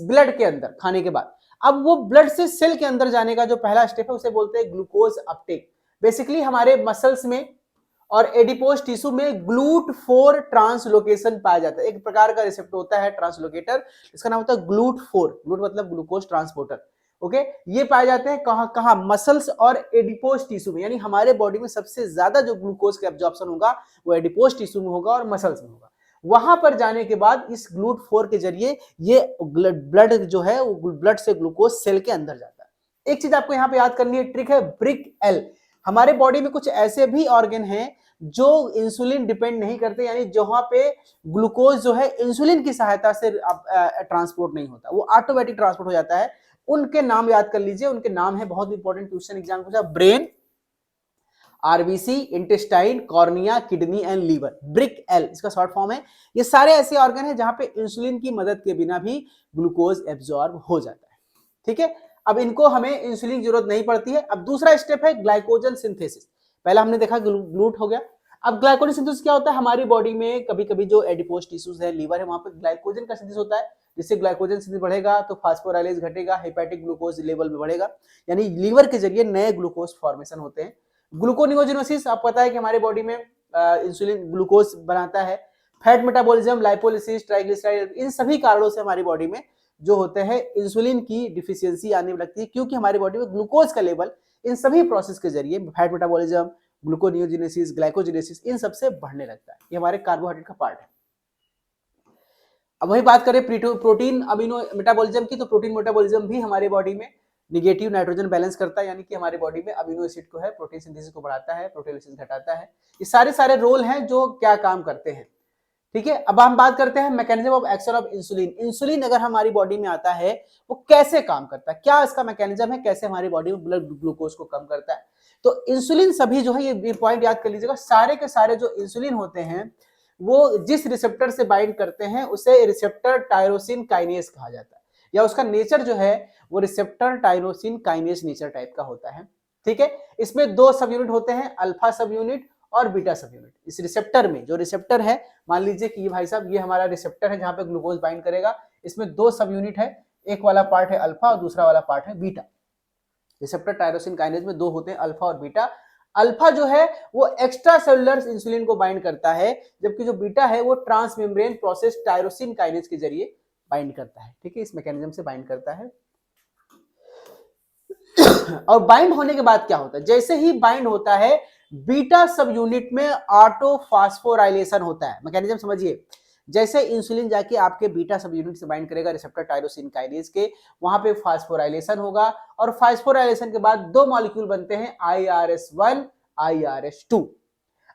ब्लड के अंदर खाने के बाद। अब वो ब्लड से सेल के अंदर जाने का जो पहला स्टेप है उसे बोलते हैं ग्लूकोज अपटेक। बेसिकली हमारे मसल्स में और एडिपोज टिश्यू में GLUT4 ट्रांसलोकेशन पाया जाता है। एक प्रकार का रिसेप्टर होता है ट्रांसलोकेटर, इसका नाम होता है GLUT4, ग्लूट मतलब ग्लूकोज ट्रांसपोर्टर। ओके, ये पाए जाते हैं कहां कहां, मसल्स और एडिपोज टिश्यू में, यानी हमारे बॉडी में सबसे ज्यादा जो ग्लूकोज का एब्जॉर्प्शन होगा वो एडिपोज टिश्यू में होगा और मसल्स में होगा। वहां पर जाने के बाद इस GLUT4 के जरिए ये ब्लड जो है वो ब्लड से ग्लूकोज सेल के अंदर जाता है। एक चीज आपको यहाँ पे याद करनी है, ट्रिक है ब्रिक एल। हमारे बॉडी में कुछ ऐसे भी ऑर्गन हैं जो इंसुलिन डिपेंड नहीं करते, यानी जहां पे ग्लूकोज जो है इंसुलिन की सहायता से ट्रांसपोर्ट नहीं होता, वो ऑटोमेटिक ट्रांसपोर्ट हो जाता है। उनके नाम याद कर लीजिए, उनके नाम है, बहुत इंपॉर्टेंट क्वेश्चन एग्जाम पूछा, brain, RBC, intestine, cornea, kidney and liver. Brick L इसका शॉर्ट फॉर्म है। ये सारे ऐसे ऑर्गन हैं जहां पे इंसुलिन की मदद के बिना भी ग्लूकोज एब्जॉर्ब हो जाता है। ठीक है, अब इनको हमें इंसुलिन की जरूरत नहीं पड़ती है। अब दूसरा स्टेप है ग्लाइकोजन सिंथेसिस। पहला हमने देखा ग्लूट हो गया। अब ग्लाइकोजन सिंथेसिस क्या होता है, हमारी बॉडी में कभी कभी जो एडिपोज टिश्यूज है, लीवर है, वहां पे ग्लाइकोजन का सिंथेसिस होता है। जिससे ग्लाइकोजन सिंथेसिस बढ़ेगा तो फास्फोराइलेज घटेगा, हेपेटिक ग्लूकोज लेवल में बढ़ेगा, यानी लीवर के जरिए नए ग्लूकोज फॉर्मेशन होते हैं। ग्लूकोनियोजेनेसिस आपको पता है कि हमारे बॉडी में इंसुलिन ग्लूकोज बनाता है। फैट मेटाबॉलिज्म, लाइपोलिसिस, ट्राइग्लिसराइड, इन सभी कारणों से हमारी बॉडी में जो होते हैं इंसुलिन की डिफिशियंसी आने लगती है, क्योंकि हमारी बॉडी में ग्लूकोज का लेवल इन सभी प्रोसेस के जरिए, फैट मेटाबॉलिज्म, ग्लूकोनियोजेनेसिस, ग्लाइकोजेनेसिस, इन सबसे बढ़ने लगता है। ये हमारे कार्बोहाइड्रेट का पार्ट है। अब वही बात करें प्रोटीन अमीनो मेटाबॉलिज्म की, तो प्रोटीन मेटाबॉलिज्म भी हमारे बॉडी में निगेटिव नाइट्रोजन बैलेंस करता है, यानी कि हमारे बॉडी में अमीनो एसिड को है, प्रोटीन सिंथेसिस को बढ़ाता है, प्रोटीओलिसिस घटाता है। ये सारे रोल हैं जो क्या काम करते हैं। ठीक है, अब हम बात करते हैं mechanism of action of insulin. Insulin अगर हमारी बॉडी में आता है वो कैसे काम करता है, क्या इसका मैकेनिज्म है, कैसे हमारी बॉडी में ब्लड ग्लूकोज को कम करता है। तो इंसुलिन सभी जो है, ये पॉइंट याद कर लीजिएगा, सारे के सारे जो इंसुलिन होते हैं वो जिस रिसेप्टर से बाइंड करते हैं उसे रिसेप्टर टायरोसिन काइनेज कहा जाता है, या उसका नेचर जो है वो receptor tyrosine kinase nature type का होता है। ठीक है, इसमें दो सब यूनिट होते हैं, अल्फा सब यूनिट और बीटा सब यूनिट। इस रिसेप्टर में जो रिसेप्टर है, मान लीजिए कि ये भाई साहब ये हमारा रिसेप्टर है जहां पे ग्लूकोज बाइंड करेगा, इसमें दो सब यूनिट है, एक वाला पार्ट है अल्फा और दूसरा वाला पार्ट है बीटा। रिसेप्टर टायरोसिन काइनेज में दो होते हैं, अल्फा और बीटा। अल्फा जो है वो एक्स्ट्रा सेलुलर इंसुलिन को बाइंड करता है, जबकि जो बीटा है वो ट्रांसमेम्ब्रेन प्रोसेस टायरोसिन काइनेज के जरिए बाइंड करता है। ठीक है, इस मैकेनिज्म से बाइंड करता है। और बाइंड होने के बाद क्या होता है, जैसे ही बाइंड होता है बीटा सब यूनिट में ऑटो फास्फोराइलेशन होता है। मैकेनिज्म समझिए, जैसे इंसुलिन जाके आपके बीटा सब यूनिट से बाइंड करेगा रिसेप्टर टायरोसिन काइनेज के, वहां पे फास्फोराइलेशन होगा, और फास्फोराइलेशन के बाद दो मॉलिक्यूल बनते हैं IRS1, IRS2।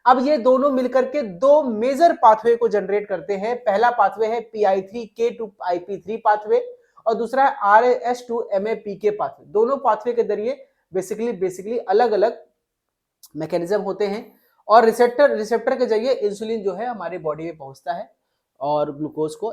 अब ये दोनों मिलकर के दो मेजर पाथवे को जनरेट करते हैं। पहला पाथवे है PI3K to IP3 पाथवे, और दूसरा है RS2 MAPK पाथवे। दोनों पाथवे के जरिए बेसिकली अलग अलग मैकेनिज्म होते हैं, और रिसेप्टर के जरिए इंसुलिन जो है हमारे बॉडी में पहुंचता है और ग्लूकोज को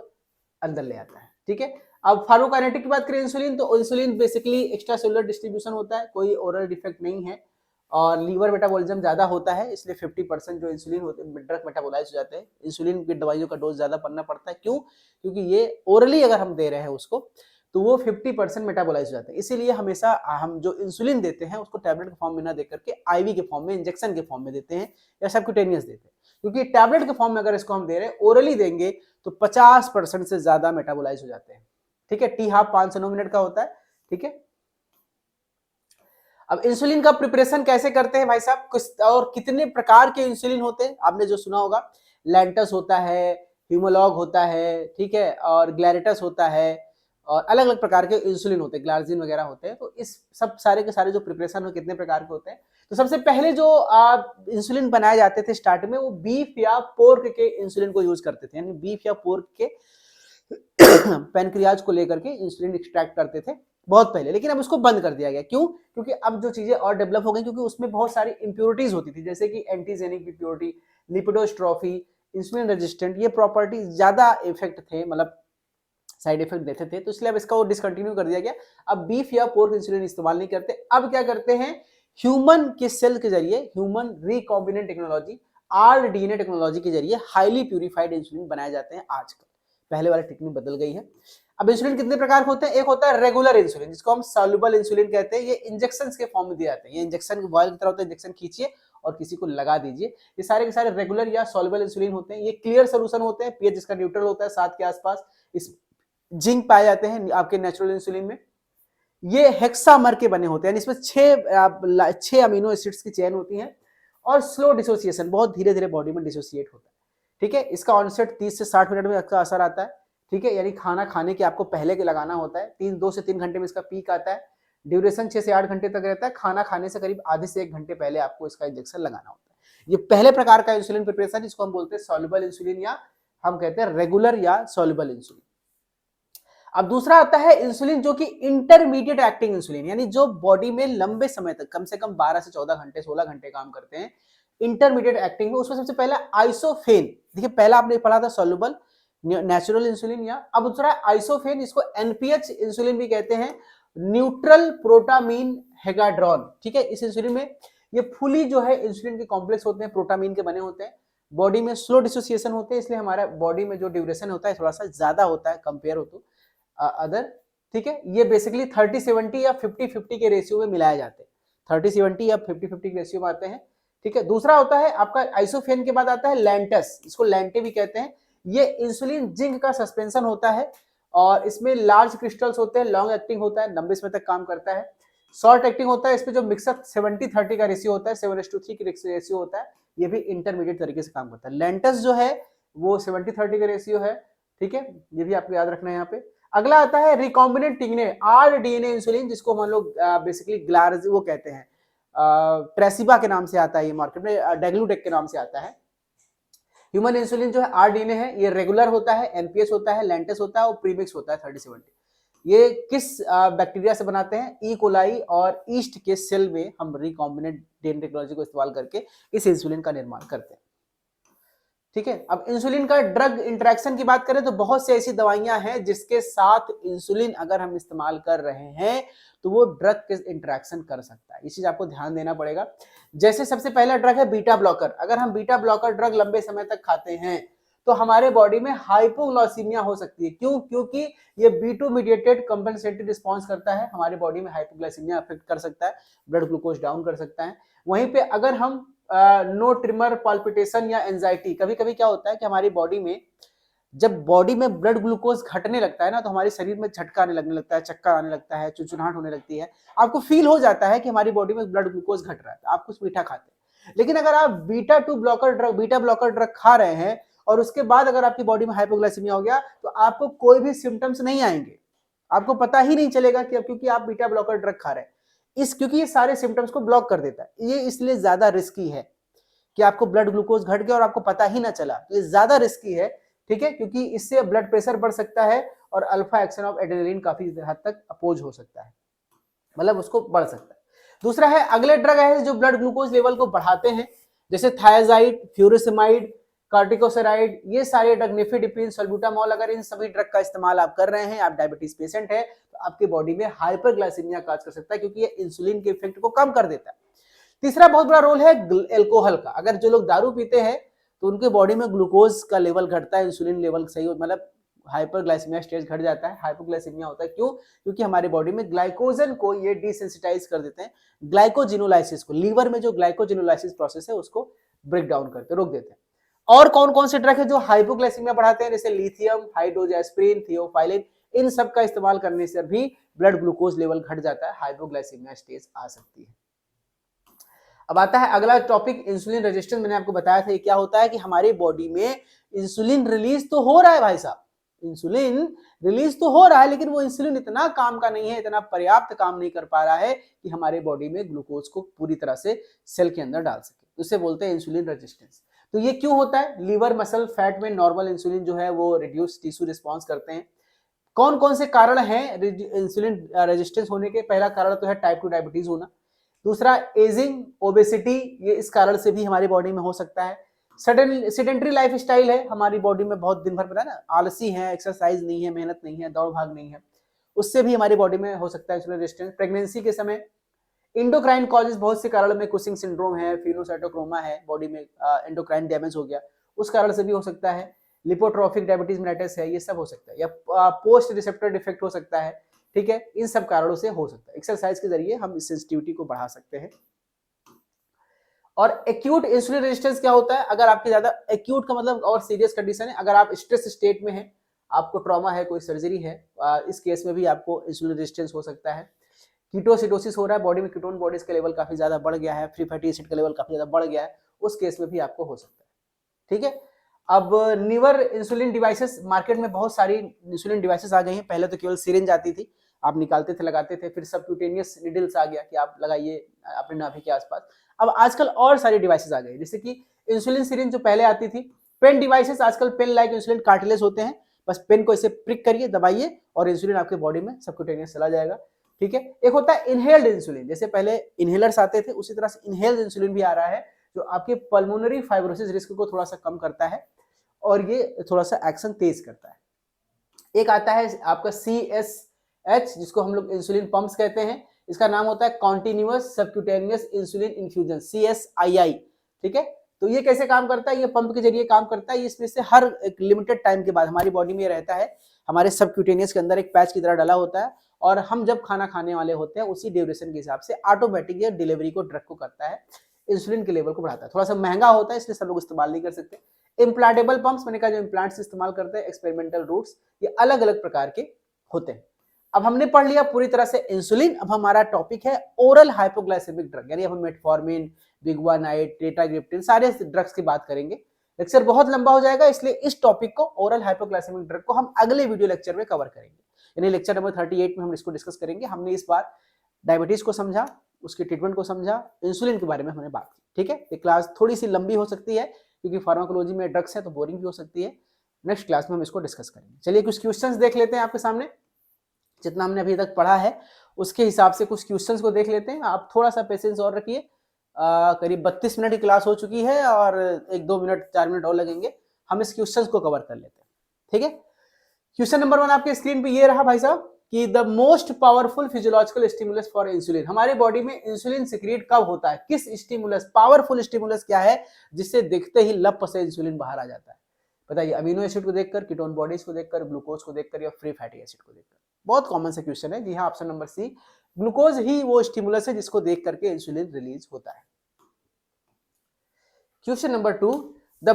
अंदर ले आता है। ठीक है, अब फार्माकोकाइनेटिक की बात करें इंसुलिन, तो insulin basically extra cellular distribution होता है, कोई ओरल डिफेक्ट नहीं है, और लीवर मेटाबॉलिज्म ज्यादा होता है, इसलिए 50% जो इंसुलिन होते हैं ड्रग मेटाबोलाइज हो जाते हैं। इंसुलिन की दवाइयों का डोज ज्यादा पड़ना पड़ता है, क्यों, क्योंकि ये ओरली अगर हम दे रहे हैं उसको तो वो 50% मेटाबोलाइज हो जाते हैं। इसीलिए हमेशा हम जो इंसुलिन देते हैं उसको टैबलेट के फॉर्म में ना देकर के IV के फॉर्म में, इंजेक्शन के फॉर्म में देते हैं, या सबक्यूटेनियस देते हैं। क्योंकि टैबलेट के फॉर्म में अगर इसको हम दे रहे हैं, ओरली देंगे तो 50% से ज्यादा मेटाबोलाइज हो जाते हैं। ठीक है, टी हाफ 5 से 9 मिनट का होता है। ठीक है, अब इंसुलिन का प्रिपरेशन कैसे करते हैं भाई साहब, कुछ और कितने प्रकार के इंसुलिन होते हैं आपने जो सुना होगा, लैंटस होता है, ह्यूमोलॉग होता है, ठीक है, और ग्लैरिटस होता है, और अलग अलग प्रकार के इंसुलिन होते हैं, ग्लार्जिन वगैरह होते हैं। तो इस सब सारे के सारे जो प्रिपरेशन हो कितने प्रकार के होते हैं। तो सबसे पहले जो इंसुलिन बनाए जाते थे स्टार्ट में, वो बीफ या पोर्क के इंसुलिन को यूज करते थे, यानी बीफ या पोर्क के पैनक्रियाज को लेकर के इंसुलिन एक्सट्रैक्ट करते थे बहुत पहले। लेकिन अब उसको बंद कर दिया गया, क्यों? क्योंकि अब जो चीजें और डेवलप हो गई, क्योंकि उसमें बहुत सारी इंप्योरिटीज होती थी, जैसे कि एंटीजेनिक इंप्योरिटी, लिपिडोस्ट्रोफी, इंसुलिन रेजिस्टेंट, ये प्रॉपर्टी ज्यादा इफेक्ट थे, मतलब साइड इफेक्ट देते थे, तो इसलिए अब इसका वो डिसकंटिन्यू कर दिया गया। अब बीफ या पोर्क इंसुलिन इस्तेमाल नहीं करते। अब क्या करते हैं, ह्यूमन के सेल के जरिए, human recombinant technology, rDNA technology के जरिए हाईली प्यूरिफाइड इंसुलिन बनाए जाते हैं आजकल। पहले वाली टेक्निक बदल गई है। अब इंसुलिन कितने प्रकार के होते हैं, एक होता है रेगुलर इंसुलिन, जिसको हम सॉल्युबल इंसुलिन कहते हैं। ये इंजेक्शन के फॉर्म में दिए जाते हैं, ये इंजेक्शन बॉयल की तरह होता है, इंजेक्शन खींचिए और किसी को लगा दीजिए। ये सारे के सारे रेगुलर या सॉल्युबल इंसुलिन होते हैं। ये क्लियर सोल्यूशन होते हैं, पीएच जिसका न्यूट्रल होता है 7 के आसपास। इस जिंक पाए जाते हैं आपके नेचुरल इंसुलिन में। ये हेक्सामर के बने होते हैं, इसमें 6 अमीनो एसिड्स की चेन होती है, और स्लो डिसोसिएशन, बहुत धीरे धीरे बॉडी में डिसोसिएट होता है। ठीक है, इसका ऑनसेट 30 से 60 मिनट में इसका असर आता है। ठीक है, यानी खाना खाने के आपको पहले के लगाना होता है। 2 से 3 घंटे में इसका पीक आता है। ड्यूरेशन 6 से 8 घंटे तक रहता है। खाना खाने से करीब आधे से 1 घंटे पहले आपको इसका इंजेक्शन लगाना होता है। ये पहले प्रकार का इंसुलिन प्रिपरेशन, जिसको हम बोलते हैं सॉल्युबल इंसुलिन, या हम कहते हैं रेगुलर या सॉल्युबल इंसुलिन। अब दूसरा आता है इंसुलिन जो कि इंटरमीडिएट एक्टिंग इंसुलिन, यानी जो बॉडी में लंबे समय तक, कम से कम 12 से 14 घंटे, 16 घंटे काम करते हैं इंटरमीडिएट एक्टिंग में। उसमें सबसे पहला आइसोफेन, देखिए पहला आपने पढ़ा था सॉल्युबल नेचुरल इंसुलिन, या अब दूसरा आइसोफेन, इसको एनपीएच इंसुलिन भी कहते हैं, न्यूट्रल प्रोटामीन हेगाड्रॉन। ठीक है, इस इंसुलिन में ये फुली जो है इंसुलिन के कॉम्प्लेक्स होते हैं, प्रोटामीन के बने होते हैं, बॉडी में स्लो डिसोसिएशन होते हैं, इसलिए हमारा बॉडी में जो ड्यूरेशन होता है थोड़ा सा ज्यादा होता है कंपेयर हो तो अदर। ठीक है, ये बेसिकली 30-70 या 50-50 के रेशियो में मिलाए जाते हैं, 30-70 या 50-50 के रेशियो में आते हैं। ठीक है, दूसरा होता है आपका आइसोफेन के बाद आता है लैंटस, इसको लैंटे भी कहते हैं। ये इंसुलिन जिंक का सस्पेंशन होता है, और इसमें लार्ज क्रिस्टल्स होते हैं, लॉन्ग एक्टिंग होता है, लंबे समय तक काम करता है। शॉर्ट एक्टिंग होता है, इसमें जो मिक्सअप 70-30 का रेशियो होता है, 7:3 का रेशियो होता है, ये भी इंटरमीडिएट तरीके से काम करता है। लैंटस जो है वो 70-30 का रेशियो है। ठीक है, ये भी आपको याद रखना है यहाँ पे। अगला आता है रिकॉम्बिनेंट टिग्ने आरडीएनए इंसुलिन, जिसको हम लोग बेसिकली ग्लार्ज वो कहते हैं, ट्रेसिबा के नाम से आता है, ये मार्केट में डेग्लूटेक के नाम से आता है। ह्यूमन इंसुलिन जो है आरडीएनए है, ये रेगुलर होता है, एनपीएच होता है, लैंटस होता है, और प्रीमिक्स होता है 30-70। ये किस बैक्टीरिया से बनाते हैं, ई कोलाई और ईस्ट के सेल में हम रिकॉम्बिनेंट डीएनए टेक्नोलॉजी को इस्तेमाल करके इस इंसुलिन का निर्माण करते हैं। ठीक है, अब इंसुलिन का ड्रग इंटरेक्शन की बात करें तो बहुत सी ऐसी दवाइयां हैं जिसके साथ इंसुलिन अगर हम इस्तेमाल कर रहे हैं तो वो ड्रग के इंटरेक्शन कर सकता है, इस चीज आपको ध्यान देना पड़ेगा। जैसे सबसे पहला ड्रग है बीटा ब्लॉकर। अगर हम बीटा ब्लॉकर ड्रग लंबे समय तक खाते हैं तो हमारे बॉडी में हाइपोग्लाइसीमिया हो सकती है। क्यों? क्योंकि ये B2 मीडिएटेड कंपेंसेटरी रिस्पॉन्स करता है, हमारे बॉडी में हाइपोग्लाइसीमिया अफेक्ट कर सकता है, ब्लड ग्लूकोज डाउन कर सकता है। वहीं पे अगर हम नो ट्रिमर पाल्पिटेशन या एंजाइटी, कभी कभी क्या होता है कि हमारी बॉडी में जब बॉडी में ब्लड ग्लूकोज घटने लगता है ना, तो हमारे शरीर में झटका आने लगने लगता है, चक्कर आने लगता है, चुचुनाहट होने लगती है, आपको फील हो जाता है कि हमारी बॉडी में ब्लड ग्लूकोज घट रहा है, आप कुछ मीठा खाते हैं। लेकिन अगर आप बीटा ब्लॉकर ड्रग खा रहे हैं और उसके बाद अगर आपकी बॉडी में हाइपोग्लाइसीमिया हो गया तो आपको कोई भी सिम्टम्स नहीं आएंगे, आपको पता ही नहीं चलेगा कि क्योंकि आप बीटा ब्लॉकर ड्रग खा रहे हैं। क्योंकि ये सारे सिम्टम्स को ब्लॉक कर देता है। ये इसलिए ज्यादा रिस्की है कि आपको ब्लड ग्लूकोज घट गया और आपको पता ही ना चला, तो ये ज्यादा रिस्की है। ठीक है, क्योंकि इससे ब्लड प्रेशर बढ़ सकता है और अल्फा एक्शन ऑफ एड्रेनलिन काफी हद तक अपोज हो सकता है, मतलब उसको बढ़ सकता है। दूसरा है अगले ड्रग है जो ब्लड ग्लूकोज लेवल को बढ़ाते हैं, जैसे थायाजाइड, फ्यूरिसमाइड, कार्टिकोसेराइड, ये सारे ड्रग, निफेडिपिन, सल्बुटामॉल। अगर इन सभी ड्रग का इस्तेमाल आप कर रहे हैं, आप डायबिटीज पेशेंट है, तो आपकी बॉडी में हाइपरग्लाइसीमिया काज कर सकता है, क्योंकि ये इंसुलिन के इफेक्ट को कम कर देता है। तीसरा बहुत बड़ा रोल है एल्कोहल का। अगर जो लोग दारू पीते हैं तो उनके बॉडी में ग्लूकोज का लेवल घटता है, इंसुलिन लेवल सही, मतलब हाइपरग्लाइसीमिया स्टेज घट जाता है, हाइपोग्लाइसीमिया होता है। क्यों? क्योंकि हमारे बॉडी में ग्लाइकोजन को ये डिसेंसिटाइज कर देते हैं, ग्लाइकोजिनोलाइसिस को, लीवर में जो ग्लाइकोजिनोलाइसिस प्रोसेस है उसको ब्रेक डाउन करते, रोक देते हैं। और कौन कौन से ड्रग है जो हाइपोग्लाइसीमिया बढ़ाते हैं, जैसे लिथियम, हाइड्रोजैस्पिरिन, थियोफाइलिन, इन सब का इस्तेमाल करने से भी ब्लड ग्लूकोज लेवल घट जाता है, हाइपोग्लाइसीमिया स्टेज आ सकती है। अब आता है अगला टॉपिक इंसुलिन रेजिस्टेंस। मैंने आपको बताया था ये क्या होता है कि हमारी बॉडी में इंसुलिन रिलीज तो हो रहा है भाई साहब, इंसुलिन रिलीज तो हो रहा है, लेकिन वो इंसुलिन इतना काम का नहीं है, इतना पर्याप्त काम नहीं कर पा रहा है कि हमारे बॉडी में ग्लूकोज को पूरी तरह से सेल के अंदर डाल सके, तो इसे बोलते हैं इंसुलिन रेजिस्टेंस। तो ये क्यों होता है? लीवर, मसल, फैट में नॉर्मल इंसुलिन जो है वो रिड्यूस टिश्यू रिस्पॉन्स करते हैं। कौन कौन से कारण हैं इंसुलिन रेजिस्टेंस होने के? पहला कारण तो है टाइप 2 डायबिटीज होना, दूसरा एजिंग, ओबेसिटी, ये इस कारण से भी हमारी बॉडी में हो सकता है। सेडेंटरी लाइफ स्टाइल है, हमारी बॉडी में बहुत दिन भर पता है ना आलसी है, एक्सरसाइज नहीं है, मेहनत नहीं है, दौड़ भाग नहीं है, उससे भी हमारी बॉडी में हो सकता है इंसुलिन रेजिस्टेंस। प्रेगनेंसी के समय इंडोक्राइन कॉजेज, बहुत से कारण में कुशिंग सिंड्रोम है, फिनोसाइटोक्रोमा है, बॉडी में एंडोक्राइन डैमेज हो गया, उस कारण से भी हो सकता है। लिपोट्रोफिक डायबिटीज मेलिटस है, ये सब हो सकता है, या पोस्ट रिसेप्टर डिफेक्ट हो सकता है, ठीक है, इन सब कारणों से हो सकता है। एक्सरसाइज के जरिए हम इस सेंसिटिविटी को बढ़ा सकते हैं। और एक्यूट इंसुलिन रेजिस्टेंस क्या होता है? अगर आपकी ज्यादा, एक्यूट का मतलब और सीरियस कंडीशन है, अगर आप स्ट्रेस स्टेट में हैं, आपको ट्रॉमा है, कोई सर्जरी है, इस केस में भी आपको इंसुलिन रेजिस्टेंस हो सकता है। कीटोसिडोसिस हो रहा है, बॉडी में कीटोन बॉडीज का लेवल काफी ज्यादा बढ़ गया है, फ्री फैटी एसिड का लेवल काफी ज्यादा बढ़ गया है, उस केस में भी आपको हो सकता है, ठीक है। अब न्यूअर इंसुलिन डिवाइसेस, मार्केट में बहुत सारी इंसुलिन डिवाइसेस आ गई हैं। पहले तो केवल सिरिंज आती थी, आप निकालते थे, लगाते थे, फिर सबक्यूटेनियस निडल्स आ गया कि आप लगाइए अपने नाभि के आसपास। अब आजकल और सारी डिवाइसेस आ गई, जैसे कि इंसुलिन सिरिंज जो पहले आती थी, पेन डिवाइसेस, आजकल पेन लाइक इंसुलिन कार्टिलेज होते हैं, बस पेन को इसे प्रिक करिए, दबाइए और इंसुलिन आपके बॉडी में सबक्यूटेनियस चला जाएगा, ठीक है। एक होता है इनहेल्ड इंसुलिन, जैसे पहले इनहेलर्स आते थे, उसी तरह से इनहेल्ड इंसुलिन भी आ रहा है, जो आपके पल्मोनरी फाइब्रोसिस रिस्क को थोड़ा सा कम करता है और ये थोड़ा सा एक्शन तेज करता है। एक आता है आपका CSH, जिसको हम लोग इंसुलिन पंप्स कहते हैं, इसका नाम होता है continuous subcutaneous insulin infusion, CSII, ठीक है। तो ये कैसे काम करता है? ये पंप के जरिए काम करता है, इसमें से हर एक लिमिटेड टाइम के बाद हमारी बॉडी में रहता है, हमारे सबक्यूटेनियस के अंदर एक पैच की तरह डला होता है, और हम जब खाना खाने वाले होते हैं उसी ड्यूरेशन के हिसाब से ऑटोमेटिक ये डिलीवरी को, ड्रग को करता है, इंसुलिन के लेवल को बढ़ाता है। थोड़ा सा महंगा होता है, इसलिए सब लोग इस्तेमाल नहीं कर सकते। इम्प्लांटेबल पंप्स, मैंने कहा जो इम्प्लांट्स इस्तेमाल करते हैं, एक्सपेरिमेंटल रूट्स, ये अलग अलग प्रकार के होते हैं। अब हमने पढ़ लिया पूरी तरह से इंसुलिन। अब हमारा टॉपिक है ओरल हाइपोग्लाइसेमिक ड्रग, यानी हम मेटफॉर्मिन, बिगुआनाइड, टेट्राग्रिप्टिन, सारे ड्रग्स की बात करेंगे। लेक्चर बहुत लंबा हो जाएगा, इसलिए इस टॉपिक को, ओरल हाइपोग्लाइसेमिक ड्रग को, हम अगले वीडियो लेक्चर में कवर करेंगे, यानी लेक्चर नंबर 38 में हम इसको डिस्कस करेंगे। हमने इस बार डायबिटीज को समझा, उसके ट्रीटमेंट को समझा, इंसुलिन के बारे में हमने बात की, ठीक है। ये क्लास थोड़ी सी लंबी हो सकती है क्योंकि फार्माकोलॉजी में ड्रग्स है तो बोरिंग भी हो सकती है। नेक्स्ट क्लास में हम इसको डिस्कस करेंगे। चलिए कुछ क्वेश्चंस देख लेते हैं आपके सामने, जितना हमने अभी तक पढ़ा है उसके हिसाब से कुछ क्वेश्चंस को देख लेते हैं। आप थोड़ा सा पेशेंस और रखिए, करीब 32 मिनट की क्लास हो चुकी है और 1-2 मिनट 4 मिनट और लगेंगे, हम इस क्वेश्चंस को कवर कर लेते हैं, ठीक है। क्वेश्चन नंबर 1 आपके स्क्रीन पे ये रहा भाई साहब कि the most powerful physiological stimulus for insulin, हमारे बॉडी में इंसुलिन सिक्रिएट कब होता है? किस स्टिमुलस, पावरफुल स्टिमुलस क्या है जिससे देखते ही लप से इंसुलिन बाहर आ जाता है? बताइए, अमीनो एसिड को देखकर, कीटोन बॉडीज को देखकर, ग्लूकोज को देखकर, या फ्री फैटी एसिड को देखकर? बहुत कॉमन सा क्वेश्चन है। जी हाँ, ऑप्शन नंबर सी, ग्लूकोज ही वो स्टिमुलस है जिसको देख करके इंसुलिन रिलीज होता है। Question number 2, the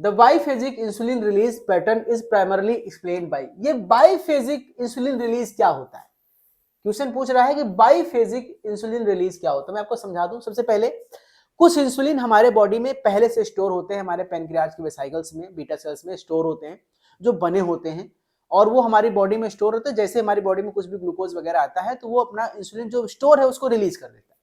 biphasic insulin release pattern is primarily explained by, ये बाइफेजिक इंसुलिन रिलीज क्या होता है? क्वेश्चन पूछ रहा है कि बाइफेजिक इंसुलिन रिलीज क्या होता है। मैं आपको समझा दूं। सबसे पहले, कुछ इंसुलिन हमारे बॉडी में पहले से स्टोर होते हैं, हमारे पैनक्रियाज के वेसाइकल्स में, बीटा सेल्स में स्टोर होते हैं, जो बने होते हैं, और वो हमारी बॉडी में स्टोर होते हैं। जैसे हमारी बॉडी में कुछ भी ग्लूकोज वगैरह आता है तो वो अपना इंसुलिन जो स्टोर है उसको रिलीज कर देता है।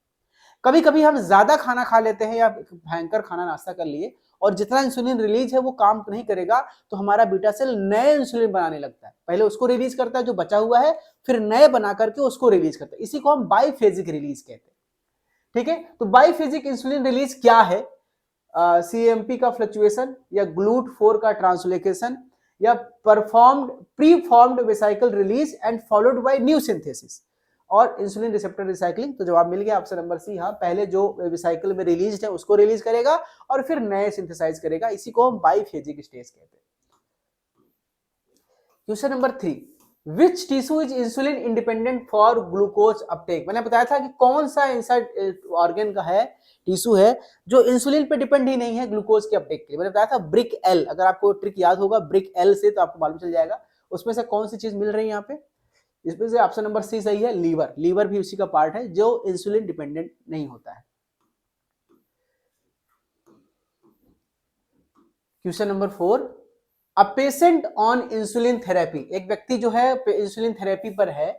कभी कभी हम ज्यादा खाना खा लेते हैं या भयंकर खाना नाश्ता कर लिए, और जितना इंसुलिन रिलीज है वो काम नहीं करेगा, तो हमारा बीटा सेल नए इंसुलिन बनाने लगता है, पहले उसको रिलीज करता है जो बचा हुआ है, फिर नए बना करके उसको रिलीज करता है। इसी को हम बाइफेजिक रिलीज कहते हैं, ठीक है। तो बाइफेजिक इंसुलिन रिलीज क्या है? CMP का फ्लक्चुएशन, या GLUT4 का ट्रांसलोकेशन, या preformed vesicle release and followed by new synthesis, और इंसुलिन रिसेप्टर रिसाइकलिंग। तो जवाब मिल गया ऑप्शन नंबर सी। हाँ, पहले जो वेसाइकल में रिलीज है उसको रिलीज करेगा और फिर नए सिंथेसाइज करेगा, इसी को हम बाइफेजिक स्टेज कहते हैं। Question number 3, which tissue is insulin independent for glucose Uptake. मैंने बताया था कि कौन सा इंसाइड ऑर्गन का है, टिश्यू है जो इंसुलिन पे डिपेंड ही नहीं है ग्लूकोज के अपटेक के लिए। मैंने बताया था ब्रिक एल, अगर आपको ट्रिक याद होगा ब्रिक एल से तो आपको मालूम चल जाएगा उसमें से कौन सी चीज मिल रही है यहाँ पे। इसमें से ऑप्शन नंबर सी सही है, लीवर। लीवर भी उसी का पार्ट है जो इंसुलिन डिपेंडेंट नहीं होता है। Question number 4, a patient on insulin therapy, एक व्यक्ति जो है इंसुलिन थेरेपी पर है,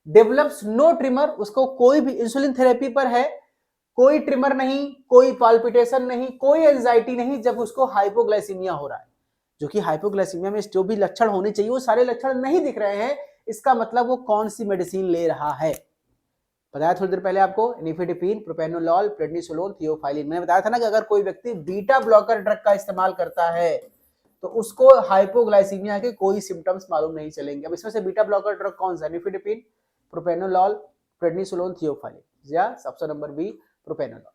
डेवलप्स नो ट्रिमर, उसको कोई भी इंसुलिन थेरेपी पर है, कोई ट्रिमर नहीं, कोई पाल्पिटेशन नहीं, कोई एंजाइटी नहीं जब उसको हाइपोग्लाइसीमिया हो रहा है। जो कि हाइपोग्लाइसीमिया में जो भी लक्षण होने चाहिए वो सारे लक्षण नहीं दिख रहे हैं, इसका मतलब वो कौन सी मेडिसिन ले रहा है। बताया थोड़ी देर पहले आपको, निफेडिपिन, प्रोपेनोलॉल, प्रेडनिसोलोन, थियोफाइलिन। मैंने बताया था ना कि अगर कोई व्यक्ति बीटा ब्लॉकर ड्रग का इस्तेमाल करता है तो उसको हाइपोग्लाइसीमिया के कोई सिम्टम्स मालूम नहीं चलेंगे। अब इसमें से बीटा ब्लॉकर ड्रग कौन सा है? निफेडिपिन, प्रोपेनोलॉल, प्रेडनिसोलोन, थियोफाइलिन, या option number B propranolol.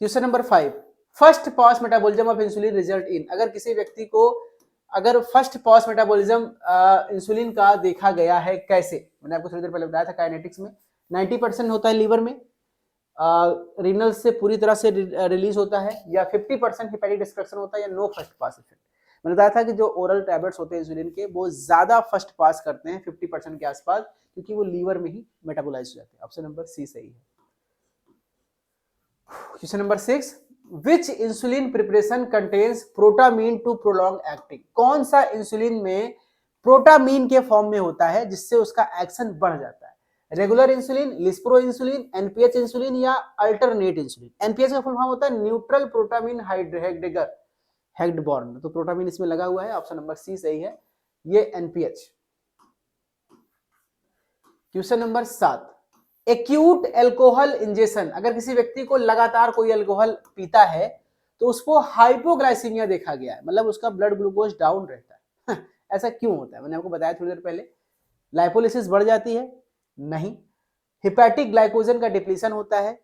Question number 5, first pass metabolism of insulin result in, अगर किसी व्यक्ति को अगर फर्स्ट पास मेटाबॉलिज्म इंसुलिन का देखा गया है कैसे? मैंने आपको थोड़ी देर पहले बताया था काइनेटिक्स में 90% होता है लीवर में, रीनल से पूरी तरह से रिलीज होता है, या 50% हेपेटिक डिस्ट्रक्शन होता है, या नो फर्स्ट पास इफेक्ट। मैंने बताया था कि जो ओरल टैबलेट्स होते हैं इंसुलिन के वो ज्यादा फर्स्ट पास करते हैं 50% के आसपास, क्योंकि वो लीवर में ही मेटाबोलाइज हो जाते हैं। ऑप्शन नंबर सी सही है। Question number 6, which insulin preparation contains protamine to prolong acting, कौन सा इंसुलिन में प्रोटामीन के फॉर्म में होता है जिससे उसका एक्शन बढ़ जाता है? Regular insulin, lispro insulin, NPH insulin, या अल्टरनेट इंसुलिन। एनपीएच का फुल फॉर्म होता है न्यूट्रल प्रोटामीन हाइड्रेगर हेग्डबॉर्न, तो प्रोटामीन इसमें लगा हुआ है, ऑप्शन नंबर सी सही है, ये NPH. Question number 7, acute alcohol injection, अगर किसी व्यक्ति को लगातार कोई अल्कोहल पीता है तो उसको हाइपोग्लाइसीमिया देखा गया है, मतलब उसका ब्लड ग्लूकोज डाउन रहता है। ऐसा क्यों होता है? मैंने आपको बताया थोड़ी देर पहले, लाइपोलिसिस बढ़ जाती है? नहीं। हेपेटिक ग्लाइकोजन का डिप्लीशन होता है,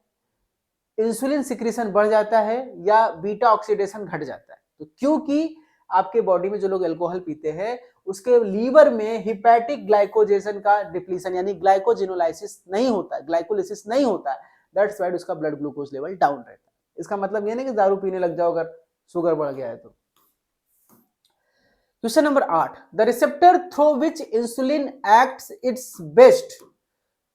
इंसुलिन सिक्रीशन बढ़ जाता है, या बीटा ऑक्सीडेशन घट जाता है? तो क्योंकि आपके बॉडी में जो लोग अल्कोहल पीते हैं उसके लीवर में हिपैटिक ग्लाइकोजेशन का डिप्लीशन यानी ग्लाइकोजिनोलाइसिस नहीं होता है, ग्लाइकोलिसिस नहीं होता है, दैट्स व्हाई उसका ब्लड ग्लूकोज लेवल डाउन रहता है। इसका मतलब ये नहीं कि दारू पीने लग जाओ अगर शुगर बढ़ गया है तो। Question number 8, the receptor through which insulin acts it's best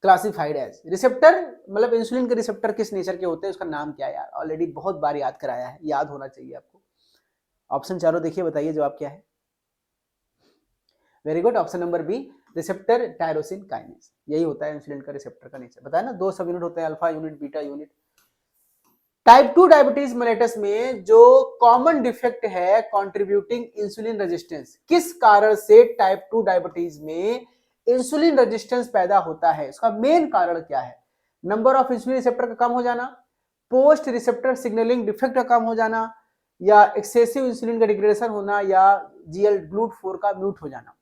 classified as, receptor मतलब इंसुलिन के रिसेप्टर किस नेचर के होते हैं, उसका नाम क्या है? यार ऑलरेडी बहुत बार याद कराया है, याद होना चाहिए आपको। ऑप्शन चारों देखिए, बताइए जवाब क्या है। Very good, option number B receptor tyrosine kinase, यही होता है इंसुलिन का रिसेप्टर का नेचर। बताया ना, 2 सब यूनिट होते हैं, alpha unit, beta unit. Type 2 diabetes mellitus में जो कॉमन डिफेक्ट है कंट्रीब्यूटिंग इंसुलिन रेजिस्टेंस, किस कारण से टाइप 2 डायबिटीज में इंसुलिन रेजिस्टेंस पैदा होता है, उसका मेन कारण क्या है? नंबर ऑफ इंसुलिन रिसेप्टर का कम हो जाना, पोस्ट रिसेप्टर सिग्नलिंग डिफेक्ट का कम हो जाना, या एक्सेसिव इंसुलिन का डिग्रेडेशन होना, या जीएल GLUT4 का म्यूट हो जाना।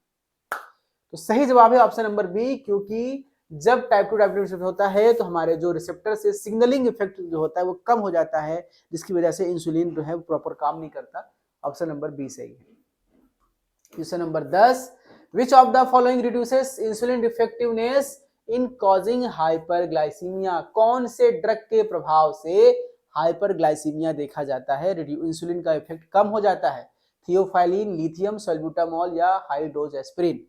तो सही जवाब है ऑप्शन नंबर बी, क्योंकि जब टाइप 2 डायबिटीज होता है तो हमारे जो रिसेप्टर से सिग्नलिंग इफेक्ट जो होता है वो कम हो जाता है, जिसकी वजह से इंसुलिन जो है प्रॉपर काम नहीं करता। ऑप्शन नंबर बी सही है। Question number 10, which of the following reduces insulin effectiveness in causing hyperglycaemia, कौन से ड्रग के प्रभाव से हाइपरग्लाइसीमिया देखा जाता है, इंसुलिन का इफेक्ट कम हो जाता है? थियोफाइलिन, लिथियम, सल्ब्यूटामॉल, या हाई डोज एस्पिरिन।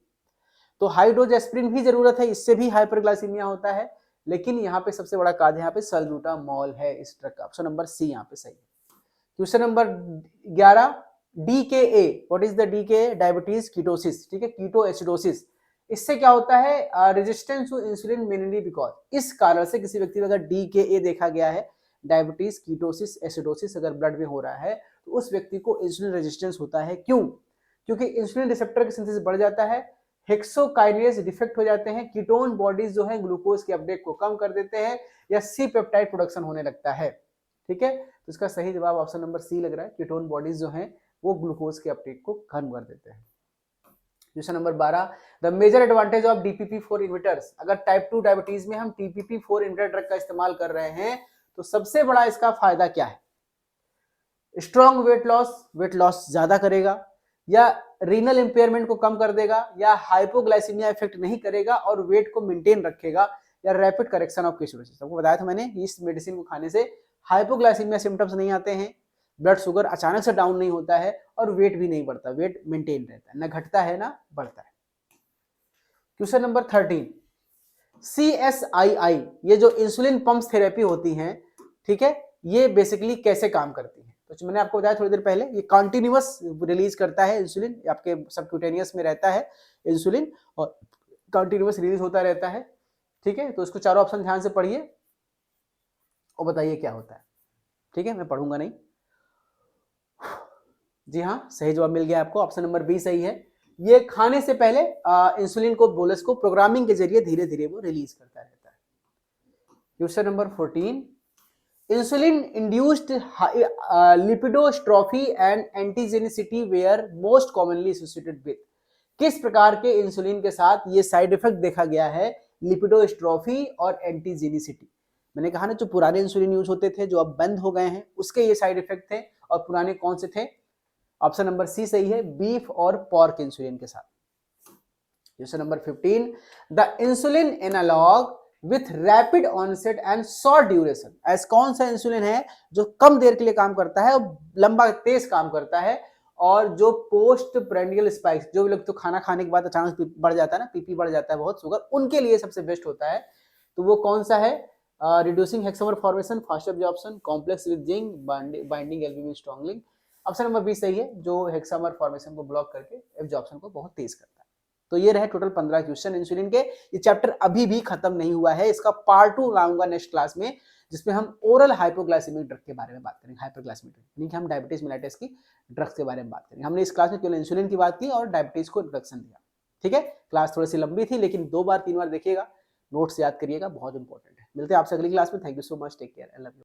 तो हाई डोज एस्पिरिन भी जरूरत है, इससे भी हाइपरग्लाइसीमिया होता है, लेकिन यहाँ पे सबसे बड़ा कार्य यहाँ पे सल्ब्यूटामॉल है इस ड्रग का। ऑप्शन नंबर सी यहाँ पे सही है। Question number 11, DKA, what is the DKA? Diabetes ketosis, ठीक है, कीटो एसिडोसिस। इससे क्या होता है? Resistance to insulin mainly because, इस कारण से किसी व्यक्ति में अगर डीकेए देखा गया है, डायबिटीज कीटोसिस एसिडोसिस अगर ब्लड में हो रहा है तो उस व्यक्ति को इंसुलिन रेजिस्टेंस होता है। क्यों? क्योंकि इंसुलिन रिसेप्टर की सिंथेसिस बढ़ जाता है, हेक्सोकाइनेज डिफेक्ट हो जाते हैं, कीटोन बॉडीज जो है ग्लूकोज के अपटेक को कम कर देते हैं, या सी पेप्टाइड प्रोडक्शन होने लगता है। ठीक है, तो इसका सही जवाब ऑप्शन नंबर सी लग रहा है, कीटोन बॉडीज जो हैं वो ग्लूकोज के अपटेक को कम कर देते हैं। Question number 12, the major advantage of DPP4 inhibitors, अगर टाइप 2 डायबिटीज में हम DPP4 इनहिबिटर ड्रग का इस्तेमाल कर रहे हैं तो सबसे बड़ा इसका फायदा क्या है? स्ट्रॉन्ग वेट लॉस ज्यादा करेगा, या रीनल इंपेयरमेंट को कम कर देगा, या हाइपोग्लाइसीमिया इफेक्ट नहीं करेगा और वेट को मेंटेन रखेगा, या रैपिड करेक्शन ऑफ कीटोसिस। आपको बताया था मैंने, इस मेडिसिन को खाने से हाइपोग्लाइसीमिया सिम्टम्स नहीं आते हैं, ब्लड शुगर अचानक से डाउन नहीं होता है और वेट भी नहीं बढ़ता, वेट मेंटेन रहता है, ना घटता है ना बढ़ता है। क्वेश्चन नंबर 13, CSII, ये जो इंसुलिन पंप थेरेपी होती हैं, ठीक है, ये बेसिकली कैसे काम करती है? तो मैंने आपको बताया थोड़ी देर पहले, ये कॉन्टिन्यूअस रिलीज करता है इंसुलिन, आपके सबक्यूटेनियस में रहता है इंसुलिन और कॉन्टिन्यूअस रिलीज होता रहता है, ठीक है। तो इसको चारों ऑप्शन ध्यान से पढ़िए और बताइए क्या होता है, ठीक है, मैं पढ़ूंगा नहीं। जी हाँ, सही जवाब मिल गया आपको, ऑप्शन नंबर बी सही है। ये खाने से पहले इंसुलिन को, बोलस को प्रोग्रामिंग के जरिए धीरे धीरे वो रिलीज करता रहता है। Question number 14, insulin induced lipodystrophy and antigenicity were most commonly associated with. किस प्रकार के इंसुलिन के साथ ये साइड इफेक्ट देखा गया है, लिपिडोस्ट्रोफी और एंटीजेनिसिटी? मैंने कहा ना, जो पुराने इंसुलिन यूज होते थे जो अब बंद हो गए हैं, उसके ये साइड इफेक्ट थे, और पुराने कौन से थे? ऑप्शन नंबर सी सही है, बीफ और पॉर्क इंसुलिन के साथ। Question number 15, the insulin analogue with rapid onset and short duration, ऐसा कौन सा इंसुलिन है जो कम देर के लिए काम करता है और लंबा तेज काम करता है, और जो पोस्ट प्रेंडियल स्पाइक्स, जो भी लोग तो खाना खाने के बाद अचानक बढ़ जाता है ना, पीपी बढ़ जाता है बहुत शुगर, उनके लिए सबसे बेस्ट होता है। तो वो कौन सा है? Reducing hexamer formation, fast absorption, complex with zinc, binding albumin strong link. Option number B सही है, जो हेक्सामर फॉर्मेशन को ब्लॉक करके एब्जॉर्प्शन को बहुत तेज करता है। तो ये रहे टोटल 15 क्वेश्चन इंसुलिन के। ये चैप्टर अभी भी खत्म नहीं हुआ है, इसका पार्ट 2 लाऊंगा नेक्स्ट क्लास में, जिसमें हम ओरल हाइपोग्लाइसेमिक ड्रग के बारे में बात करेंगे। हाइपरग्लाइसेमिक ड्रग यानी कि हम डायबिटीज मेलाइटिस की ड्रग्स के बारे में बात करेंगे। हमने इस क्लास में केवल इंसुलिन की बात की और डायबिटीज को इंट्रोडक्शन दिया, ठीक है। क्लास थोड़ी सी लंबी थी, लेकिन 2 बार 3 बार देखिएगा, नोट्स याद करिएगा, बहुत इंपॉर्टेंट है। मिलते हैं आपसे अगली क्लास में। Thank you so much, take care, I love you.